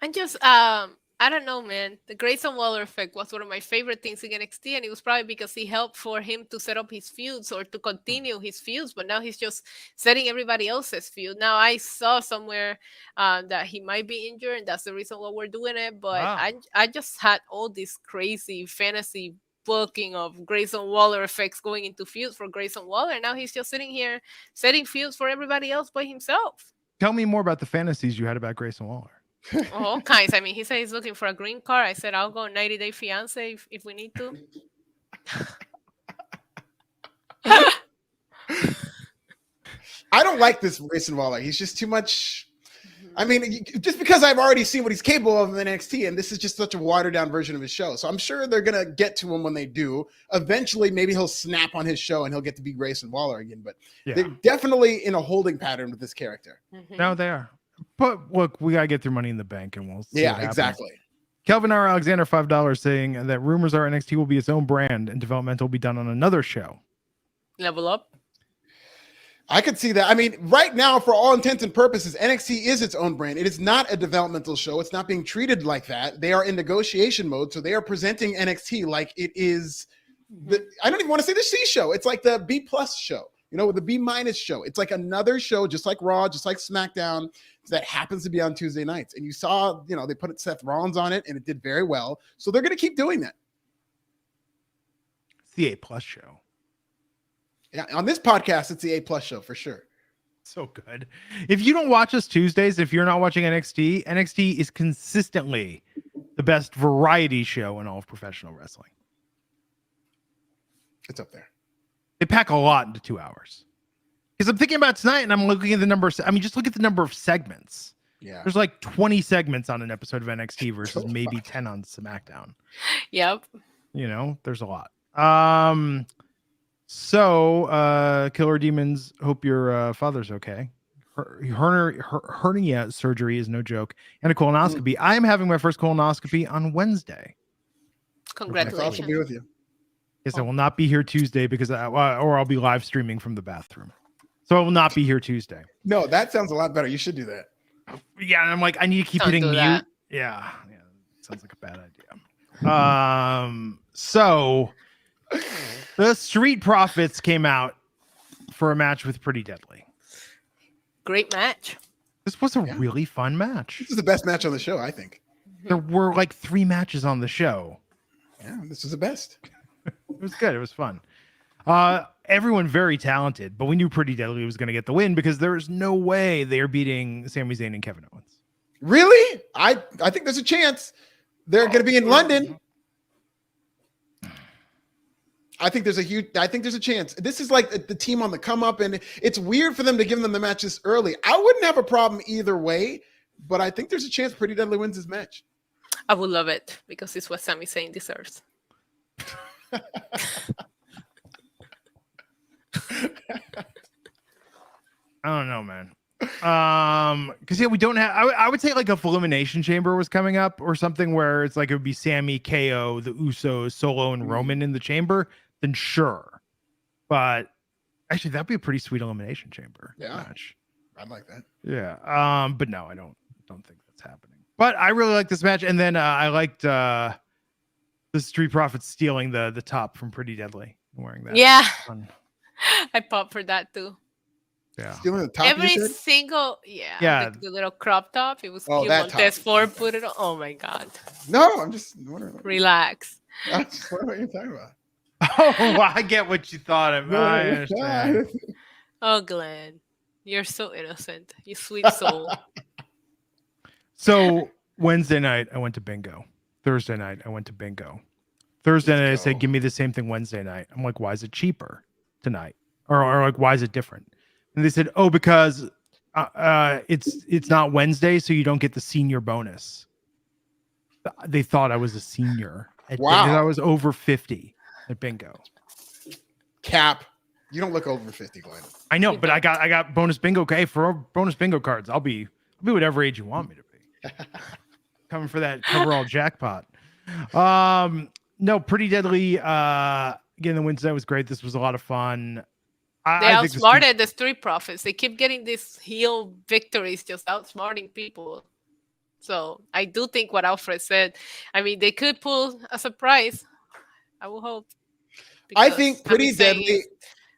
I'm just, I don't know, man. The Grayson Waller effect was one of my favorite things in NXT, and it was probably because he helped for him to set up his feuds or to continue his feuds, but now he's just setting everybody else's feud. Now, I saw somewhere that he might be injured, and that's the reason why we're doing it, but I just had all this crazy fantasy booking of Grayson Waller effects going into feuds for Grayson Waller, and now he's just sitting here setting feuds for everybody else by himself. Tell me more about the fantasies you had about Grayson Waller. All kinds. I mean, he said he's looking for a green card. I said I'll go 90 Day Fiance if we need to. I don't like this Grayson Waller. He's just too much. I mean, just because I've already seen what he's capable of in NXT, and this is just such a watered down version of his show. So I'm sure they're going to get to him when they do. Eventually, maybe he'll snap on his show and he'll get to be Grayson Waller again. But they're definitely in a holding pattern with this character. No, they are. But look, we got to get through Money in the Bank and we'll see. Yeah, exactly. Kelvin R. Alexander, $5 saying that rumors are NXT will be its own brand and development will be done on another show. Level Up. I could see that. I mean, right now, for all intents and purposes, NXT is its own brand. It is not a developmental show. It's not being treated like that. They are in negotiation mode, so they are presenting NXT like it is. I don't even want to say the C show. It's like the B+ show, you know, the B- show. It's like another show, just like Raw, just like SmackDown, that happens to be on Tuesday nights. And you saw, you know, they put Seth Rollins on it, and it did very well. So they're going to keep doing that. It's the A+ show. Yeah, on this podcast, it's the A+ show for sure. So good. If you don't watch us Tuesdays, if you're not watching NXT, NXT is consistently the best variety show in all of professional wrestling. It's up there. They pack a lot into 2 hours. Because I'm thinking about tonight, and I'm looking at the number. I mean, just look at the number of segments. Yeah, there's like 20 segments on an episode of NXT versus maybe 10 on SmackDown. Yep. You know, there's a lot. So, Killer Demons, hope your father's okay. Hernia surgery is no joke. And a colonoscopy. I'm having my first colonoscopy on Wednesday. Congratulations. I'll be with you. Yes, I will not be here Tuesday because or I'll be live streaming from the bathroom. So I will not be here Tuesday. No, that sounds a lot better. You should do that. Yeah, and I'm like, I need to keep hitting mute. That. Yeah, sounds like a bad idea. So the Street Profits came out for a match with Pretty Deadly. Great match. This was a really fun match. This is the best match on the show, I think. There were like 3 matches on the show. Yeah, this was the best. It was good. It was fun. Everyone very talented, but we knew Pretty Deadly was going to get the win because there is no way they're beating Sami Zayn and Kevin Owens. Really? I think there's a chance. They're going to be in London. I think there's a chance. This is like the team on the come up, and it's weird for them to give them the matches early. I wouldn't have a problem either way, but I think there's a chance Pretty Deadly wins this match. I would love it because it's what Sami Zayn deserves. I don't know, man. Because we don't have. I would say like if Elimination Chamber was coming up or something where it's like it would be Sammy, KO, the Usos, Solo, and Roman in the Chamber, then sure. But actually, that'd be a pretty sweet Elimination Chamber match. I'd like that. Yeah. But no, I don't think that's happening. But I really like this match, and then I liked the Street Profits stealing the top from Pretty Deadly and wearing that. Yeah, I popped for that too. Yeah. Stealing the top. Every single the little crop top. It was cute. Montez Ford put it on. Oh my god. No, I'm just wondering. Relax. What are you talking about? Oh, well, I get what you thought of. I understand. Oh, Glenn, you're so innocent. You sweet soul. So Wednesday night, I went to bingo. Thursday night, I went to bingo. Thursday night, I said, give me the same thing Wednesday night. I'm like, why is it cheaper tonight? Or like, why is it different? And they said, oh, because it's not Wednesday, so you don't get the senior bonus. They thought I was a senior. Wow. I was over 50 at bingo. Cap. You don't look over 50, Glenn. I know, but I got bonus bingo. Okay, for bonus bingo cards, I'll be whatever age you want me to be. Coming for that overall jackpot. No, Pretty Deadly. Again, the Wednesday was great. This was a lot of fun. They outsmarted the Street Profits. They keep getting these heel victories, just outsmarting people. So I do think what Alfred said. I mean, they could pull a surprise. I will hope. I think Pretty Deadly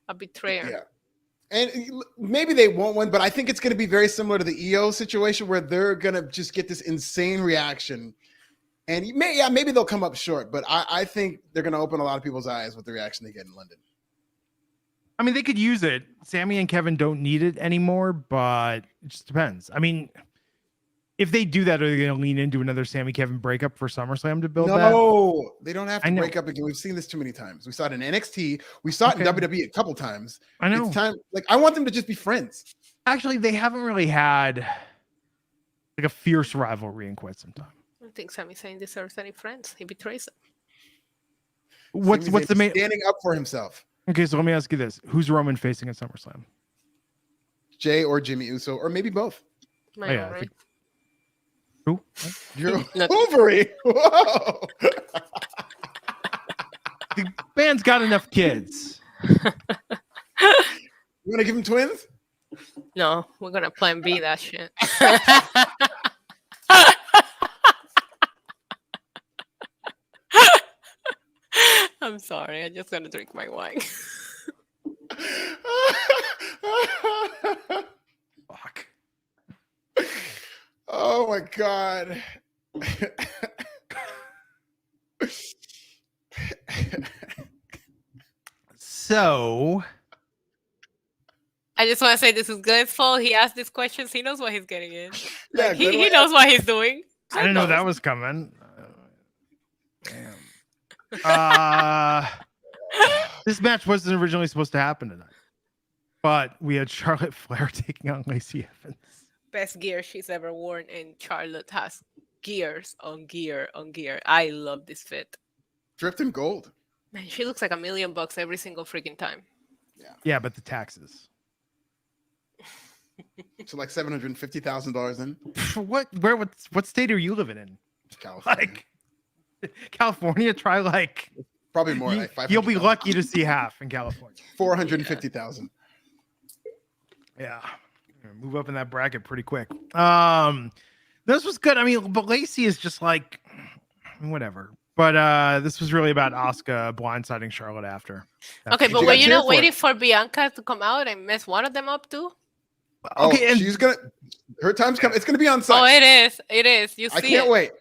a betrayer. Yeah. And maybe they won't win, but I think it's going to be very similar to the EO situation where they're going to just get this insane reaction. And maybe they'll come up short, but I think they're going to open a lot of people's eyes with the reaction they get in London. I mean, they could use it. Sammy and Kevin don't need it anymore, but it just depends. I mean, if they do that, are they going to lean into another Sammy Kevin breakup for SummerSlam to build that? No, they don't have to break up again. We've seen this too many times. We saw it in NXT. We saw it in WWE a couple times. I know. It's time. Like, I want them to just be friends. Actually, they haven't really had like a fierce rivalry in quite some time. I don't think Sami Zayn deserves any friends. He betrays them. What's the main standing up for himself? Okay, so let me ask you this: who's Roman facing at SummerSlam? Jay or Jimmy Uso, or maybe both. Right. Who? You're Wolverine. Whoa. The band's got enough kids. You want to give him twins? No, we're gonna plan B that shit. I'm sorry. I just gotta drink my wine. Fuck. Oh my god. So I just want to say this is Glenn's fault. He asked these questions. He knows what he's getting in. Yeah, like, he knows what he's doing. I didn't know that was coming. Damn. This match wasn't originally supposed to happen tonight, but we had Charlotte Flair taking on Lacey Evans. Best gear she's ever worn, and Charlotte has gears on gear on gear. I love this fit. Dripped in gold. Man, she looks like $1 million every single freaking time. Yeah, but the taxes. So like $750,000 in. What state are you living in? California. Like California, try like probably more. Like 500,000. You'll be lucky to see half in California. 450,000. Yeah, move up in that bracket pretty quick. This was good. I mean, but Lacey is just like whatever. But this was really about Asuka blindsiding Charlotte after. Okay, but were you not waiting for Bianca to come out and mess one of them up too? Okay, and she's gonna. Her time's coming. It's gonna be on site. Oh, it is. It is. You see I can't wait.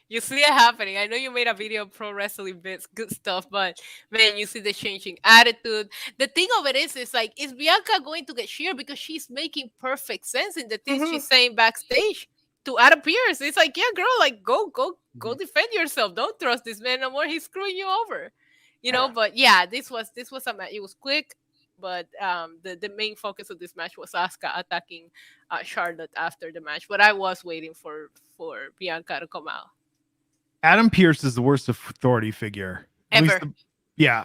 You see it happening. I know you made a video of pro wrestling bits, good stuff, but man, you see the changing attitude. The thing of it is like, is Bianca going to get cheered because she's making perfect sense in the things she's saying backstage to Adam Pearce? It's like, yeah, girl, like go defend yourself. Don't trust this man no more. He's screwing you over. you know. But yeah, this was a match. It was quick, but the main focus of this match was Asuka attacking Charlotte after the match. But I was waiting for Bianca to come out. Adam Pearce is the worst authority figure Ever.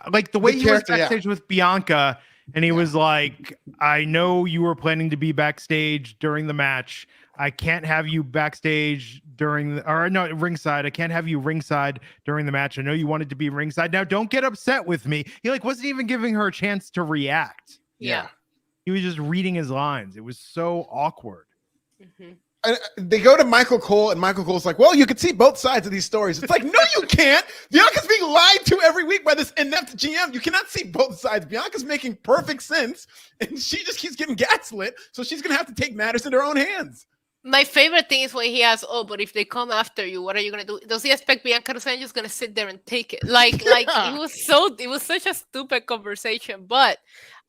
Like the way he was backstage with Bianca, and he was like, I know you were planning to be backstage during the match. I can't have you backstage ringside. I can't have you ringside during the match. I know you wanted to be ringside. Now don't get upset with me. He like wasn't even giving her a chance to react. Yeah. He was just reading his lines. It was so awkward. Mm-hmm. They go to Michael Cole, and Michael Cole's like, well, you can see both sides of these stories. It's like, no, you can't. Bianca's being lied to every week by this inept GM. You cannot see both sides. Bianca's making perfect sense, and she just keeps getting gaslit, so she's going to have to take matters in her own hands. My favorite thing is when he asks, but if they come after you, what are you going to do? Does he expect Bianca to say, I'm just going to sit there and take it? Like it was such a stupid conversation, but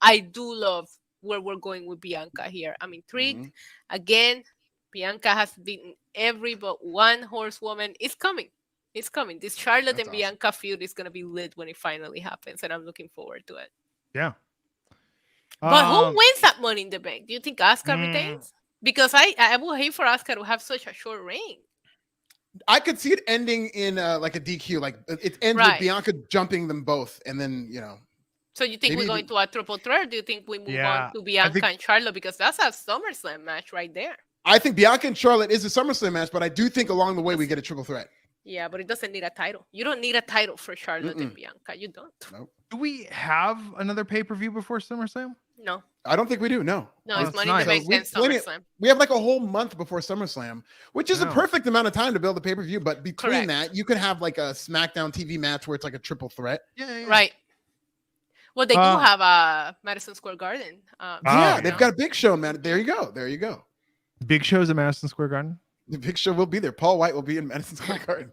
I do love where we're going with Bianca here. I'm intrigued. Mm-hmm. Again, Bianca has beaten every but one horsewoman. It's coming. It's coming. This Charlotte and Bianca feud is going to be lit when it finally happens, and I'm looking forward to it. Yeah. But who wins that Money in the Bank? Do you think Asuka retains? Because I will hate for Asuka to have such a short reign. I could see it ending in like a DQ. Like it ends with Bianca jumping them both, and then So you think we're going to a triple threat? Or do you think we move on to Bianca and Charlotte, because that's a SummerSlam match right there? I think Bianca and Charlotte is a SummerSlam match, but I do think along the way we get a triple threat. Yeah, but it doesn't need a title. You don't need a title for Charlotte and Bianca. You don't. Nope. Do we have another pay-per-view before SummerSlam? No. I don't think we do. No. It's Money in the Bank and SummerSlam. We have like a whole month before SummerSlam, which is a perfect amount of time to build a pay-per-view. But between that, you could have like a SmackDown TV match where it's like a triple threat. Yeah. Right. Well, they do have a Madison Square Garden. They've got a Big Show, man. There you go. Big Show's at Madison Square Garden. The Big Show will be there. Paul White will be in Madison Square Garden.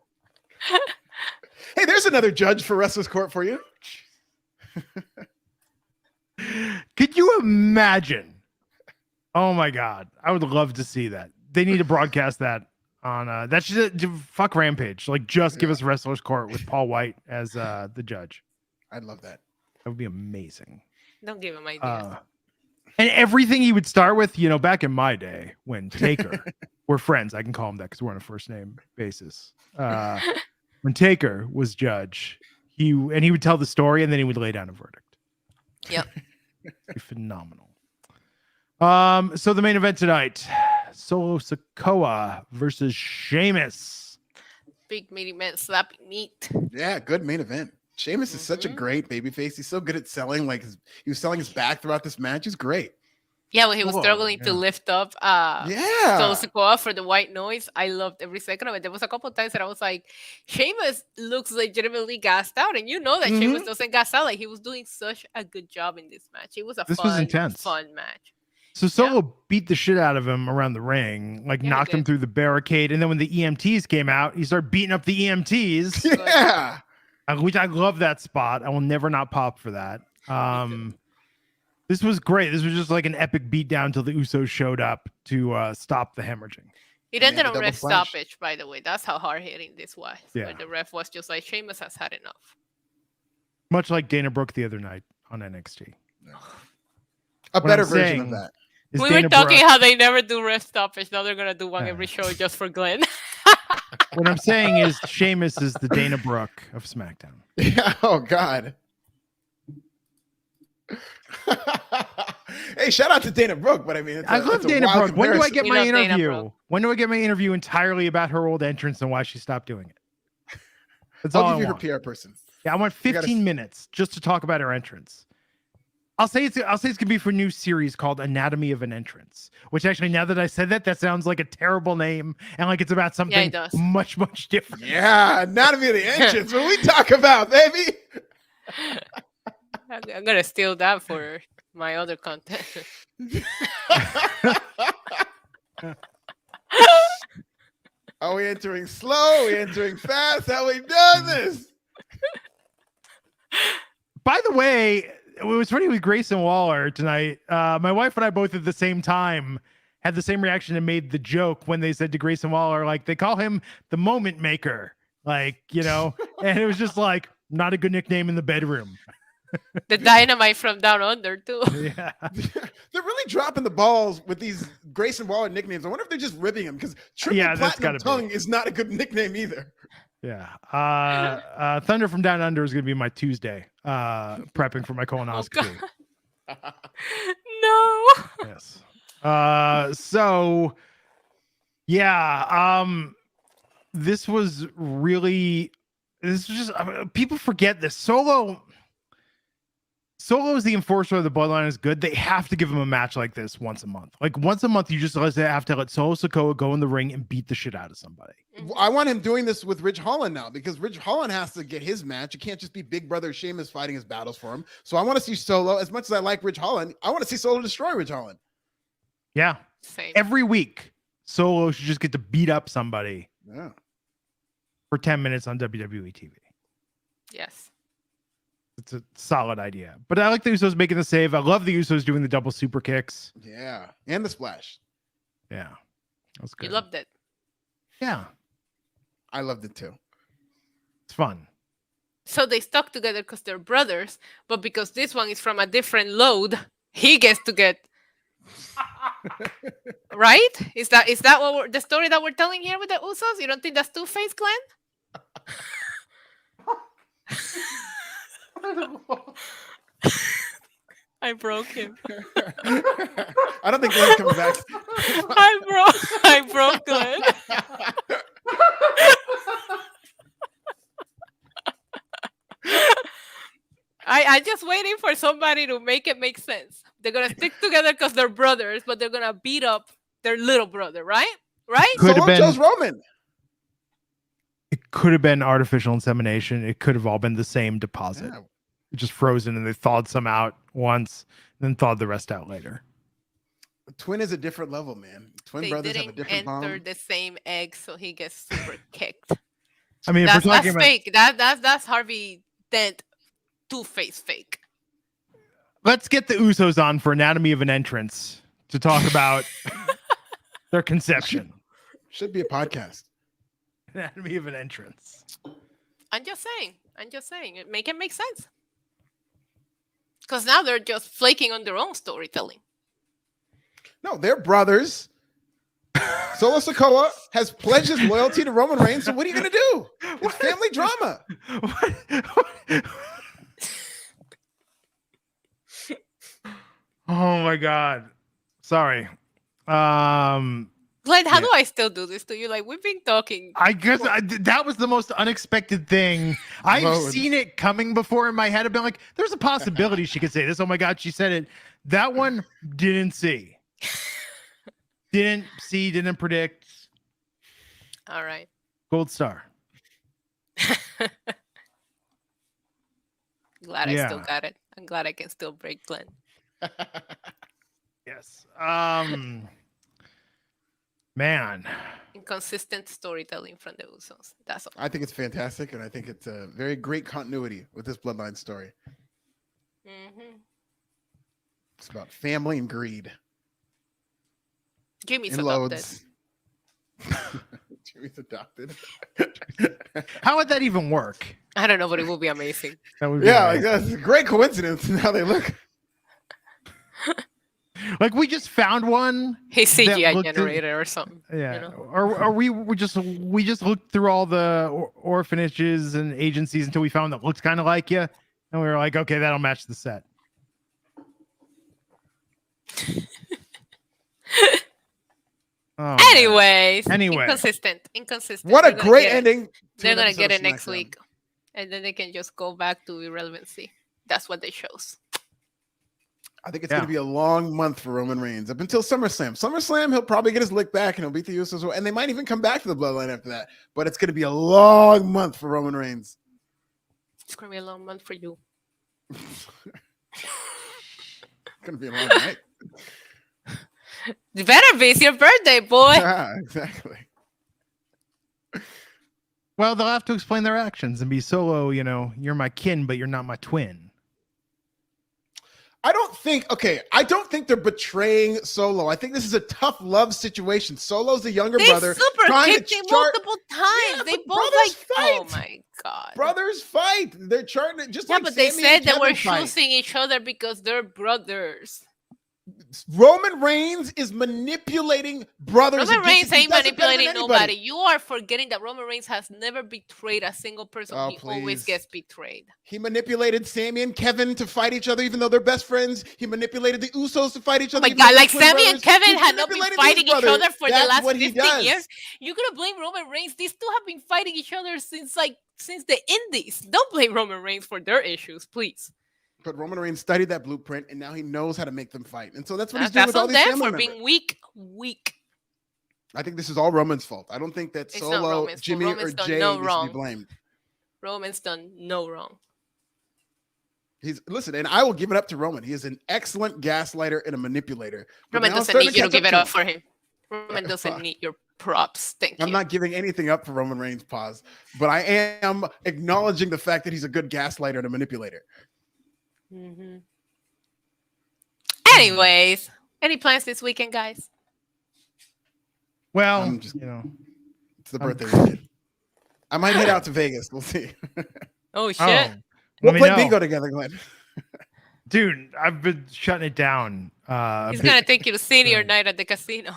Hey, there's another judge for Wrestlers Court for you. Could you imagine? Oh my God, I would love to see that. They need to broadcast that on. That's just fuck Rampage. Like, just give us Wrestlers Court with Paul White as the judge. I'd love that. That would be amazing. Don't give him ideas. And everything he would start with, back in my day when Taker, we're friends. I can call him that because we're on a first name basis. When Taker was judge, he would tell the story and then he would lay down a verdict. Yep. Phenomenal. So the main event tonight, Solo Sikoa versus Sheamus. Big meaty man slapping meat. Yeah, good main event. Sheamus is such a great babyface. He's so good at selling. Like he was selling his back throughout this match. He's great. Yeah, when he was struggling to lift up Solo Sikoa for the white noise, I loved every second of it. There was a couple of times that I was like, Sheamus looks legitimately gassed out. And you know that Sheamus doesn't gas out. Like, he was doing such a good job in this match. It was a fun match. So Solo beat the shit out of him around the ring, like knocked him through the barricade. And then when the EMTs came out, he started beating up the EMTs. Yeah. Which I love that spot. I will never not pop for that. This was great. This was just like an epic beatdown until the Usos showed up to stop the hemorrhaging. It ended on ref stoppage, by the way. That's how hard hitting this was. Yeah. Where the ref was just like, Sheamus has had enough. Much like Dana Brooke the other night on NXT. A better version of that. We were talking how they never do ref stoppage. Now they're going to do one every show just for Glenn. What I'm saying is Sheamus is the Dana Brooke of SmackDown. Yeah. Oh, God. Hey, shout out to Dana Brooke, but I mean, I love Dana Brooke. When do I get my interview? When do I get my interview entirely about her old entrance and why she stopped doing it? That's all I want. I'll give you her PR person. Yeah, I want 15 minutes just to talk about her entrance. I'll say it's gonna be for a new series called Anatomy of an Entrance, which actually, now that I said that sounds like a terrible name and like it's about something much, much different. Yeah, Anatomy of the Entrance. What we talk about, baby. I'm gonna steal that for my other content. Are we entering slow? Are we entering fast? How we done this? By the way, it was funny with Grayson Waller tonight. My wife and I both at the same time had the same reaction and made the joke when they said to Grayson Waller, like, they call him the moment maker, like, and it was just like, Not a good nickname in the bedroom. The Dynamite from Down Under too. Yeah. They're really dropping the balls with these Grayson Waller nicknames. I wonder if they're just ripping him because Triple Platinum Tongue is not a good nickname either. Yeah. Thunder from Down Under is going to be my Tuesday, prepping for my colonoscopy. No. Yes. So yeah, this was just people forget this. Solo is the enforcer of the bloodline is good. They have to give him a match like this once a month. Like once a month, you just have to let Solo Sikoa go in the ring and beat the shit out of somebody. I want him doing this with Ridge Holland now because Ridge Holland has to get his match. It can't just be Big Brother Sheamus fighting his battles for him. So I want to see Solo. As much as I like Ridge Holland, I want to see Solo destroy Ridge Holland. Yeah. Same. Every week, Solo should just get to beat up somebody for 10 minutes on WWE TV. Yes. It's a solid idea. But I like the Usos making the save. I love the Usos doing the double super kicks. Yeah. And the splash. Yeah. That's good. You loved it. Yeah. I loved it too. It's fun. So they stuck together because they're brothers, but because this one is from a different load, he gets to get right? Is that what the story that we're telling here with the Usos? You don't think that's Two-Face, Glenn? I broke him. I don't think Glenn comes back. I broke Glenn. I'm just waiting for somebody to make it make sense. They're gonna stick together because they're brothers, but they're gonna beat up their little brother, right? Right? Could have been chose Roman. It could have been artificial insemination. It could have all been the same deposit. Yeah. Just frozen, and they thawed some out once, and then thawed the rest out later. Twin is a different level, man. Twin brothers have a different bond. Enter the same egg, so he gets super kicked. I mean, that's fake. That's Harvey Dent Two-Face fake. Let's get the Usos on for Anatomy of an Entrance to talk about their conception. Should be a podcast. Anatomy of an Entrance. I'm just saying. Make it make sense. Because now they're just flaking on their own storytelling. No, they're brothers. Solo Sikoa has pledged his loyalty to Roman Reigns. So what are you going to do? It's family drama. Oh my God. Sorry. Glenn, how do I still do this to you? Like, we've been talking. I guess that was the most unexpected thing. I've seen it coming before in my head. I've been like, there's a possibility she could say this. Oh my God, she said it. That one didn't see. Didn't predict. All right. Gold star. Glad I still got it. I'm glad I can still break Glenn. Yes. Man. Inconsistent storytelling from the Usos. That's all. I think it's fantastic, and I think it's a very great continuity with this bloodline story. Mm-hmm. It's about family and greed. Jimmy's adopted. Jimmy's adopted. How would that even work? I don't know, but it will be amazing. That would be amazing. Like that's a great coincidence in how they look. Like we just found one. He's CGI generated or something. Yeah. You know? Or we just looked through all the orphanages and agencies until we found that looks kind of like you, and we were like, okay, that'll match the set. Anyways, inconsistent. What a great ending! They're gonna get it next week, and then they can just go back to irrelevancy. That's what they chose. I think it's going to be a long month for Roman Reigns up until SummerSlam. SummerSlam, he'll probably get his lick back and he'll beat the Usos, and they might even come back to the Bloodline after that. But it's going to be a long month for Roman Reigns. It's going to be a long month for you. It's going to be a long night. You better be. It's your birthday, boy. Yeah, exactly. Well, they'll have to explain their actions and be Solo, you're my kin, but you're not my twin. I don't think they're betraying Solo. I think this is a tough love situation. Solo's the younger brother. They super kicked him multiple times. Yeah, they both fight. Oh my God. Brothers fight. They're charting it just Yeah, like but they Sami said and they were Kevin fight. choosing each other because they're brothers. Roman Reigns is manipulating brothers. Roman Reigns ain't manipulating anybody. nobody. You are forgetting that Roman Reigns has never betrayed a single person. Oh, He always please. gets betrayed. He manipulated Sami and Kevin to fight each other, even though they're best friends. He manipulated the Usos to fight each other. Oh my even though God, they're like twin Sami and brothers. Kevin He's had not been manipulating fighting his each brother. other for the That's last what he 15 does. years. You're gonna blame Roman Reigns? These two have been fighting each other since the Indies. Don't blame Roman Reigns for their issues, please. But Roman Reigns studied that blueprint, and now he knows how to make them fight. And so that's what he's That's doing with all on these them family for members. being weak. I think this is all Roman's fault. I don't think that It's not Solo, Roman's fault. Jimmy, Roman's or done Jay no needs to wrong. be blamed. Roman's done no wrong. Listen, and I will give it up to Roman. He is an excellent gaslighter and a manipulator. But Roman now it's doesn't starting need you to catch give it up him. for him. Roman doesn't need your props. Thank you. I'm not giving anything up for Roman Reigns, pause. But I am acknowledging the fact that he's a good gaslighter and a manipulator. Mm-hmm. Anyways, any plans this weekend, guys? Well, It's the birthday weekend. I might head out to Vegas. We'll see. Oh shit! oh, We'll let me play know. bingo together, Glenn. Dude, I've been shutting it down. He's gonna take you to senior night at the casino.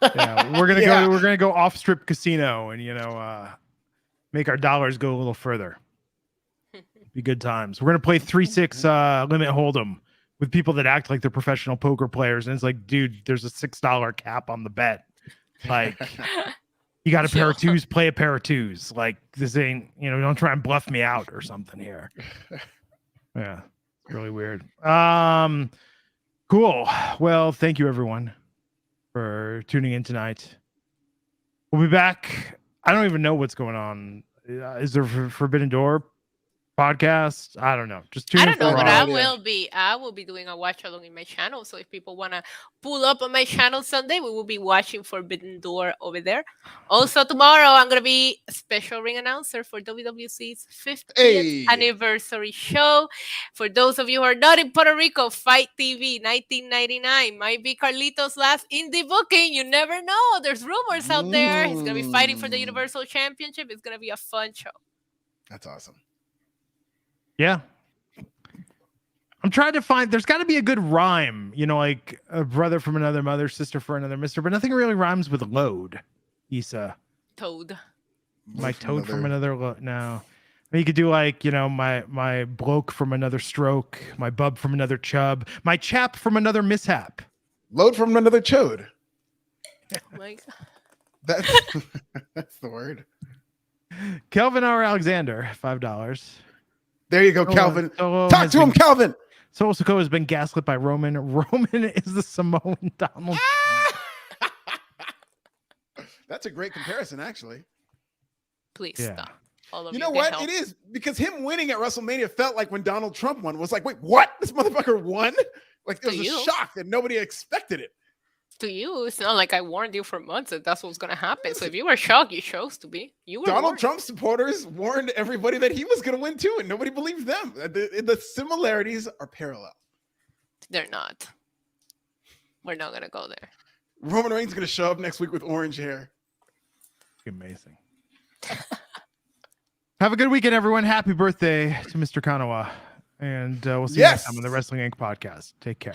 Yeah, we're gonna Yeah. go. We're gonna go off strip casino and make our dollars go a little further. Be good times. We're gonna play 3-6 limit hold'em with people that act like they're professional poker players, and it's like, dude, there's a $6 cap on the bet. Like, you got a pair of twos, play a pair of twos. Like, this ain't, don't try and bluff me out or something here. Yeah, really weird. Cool. Well, thank you everyone for tuning in tonight. We'll be back. I don't even know what's going on. Is there Forbidden Door podcast? I don't know. Just tune I in don't know, for but Raw. I will be doing a watch along in my channel. So if people wanna pull up on my channel Sunday, we will be watching Forbidden Door over there. Also tomorrow, I'm gonna be a special ring announcer for WWC's 50th anniversary show. For those of you who are not in Puerto Rico, Fight TV 1999 might be Carlito's last indie booking. You never know. There's rumors out there. He's gonna be fighting for the Universal Championship. It's gonna be a fun show. That's awesome. Yeah. I'm trying to find, there's got to be a good rhyme, like a brother from another mother, sister for another mister, but nothing really rhymes with load. Issa. Toad. My toad from another no. You could do like, my bloke from another stroke, my bub from another chub, my chap from another mishap. Load from another chode. Oh my God. That's the word. Kelvin R. Alexander, $5. There you go, Calvin. Solo Talk to him, Calvin. Solo Sikoa has been gaslit by Roman. Roman is the Samoan Donald. That's a great comparison, actually. Please Yeah. stop. All of You know can what? help. It is because him winning at WrestleMania felt like when Donald Trump won was like, wait, what? This motherfucker won? Like it was a shock and nobody expected it. To you, it's not like I warned you for months that that's what's going to happen. So if you were shocked, you chose to be. You were Donald warned. Trump supporters warned everybody that he was going to win too, and nobody believed them. The similarities are parallel. They're not. We're not going to go there. Roman Reigns is going to show up next week with orange hair. Amazing. Have a good weekend, everyone. Happy birthday to Mr. Konuwa. And we'll see you next time on the Wrestling Inc. podcast. Take care.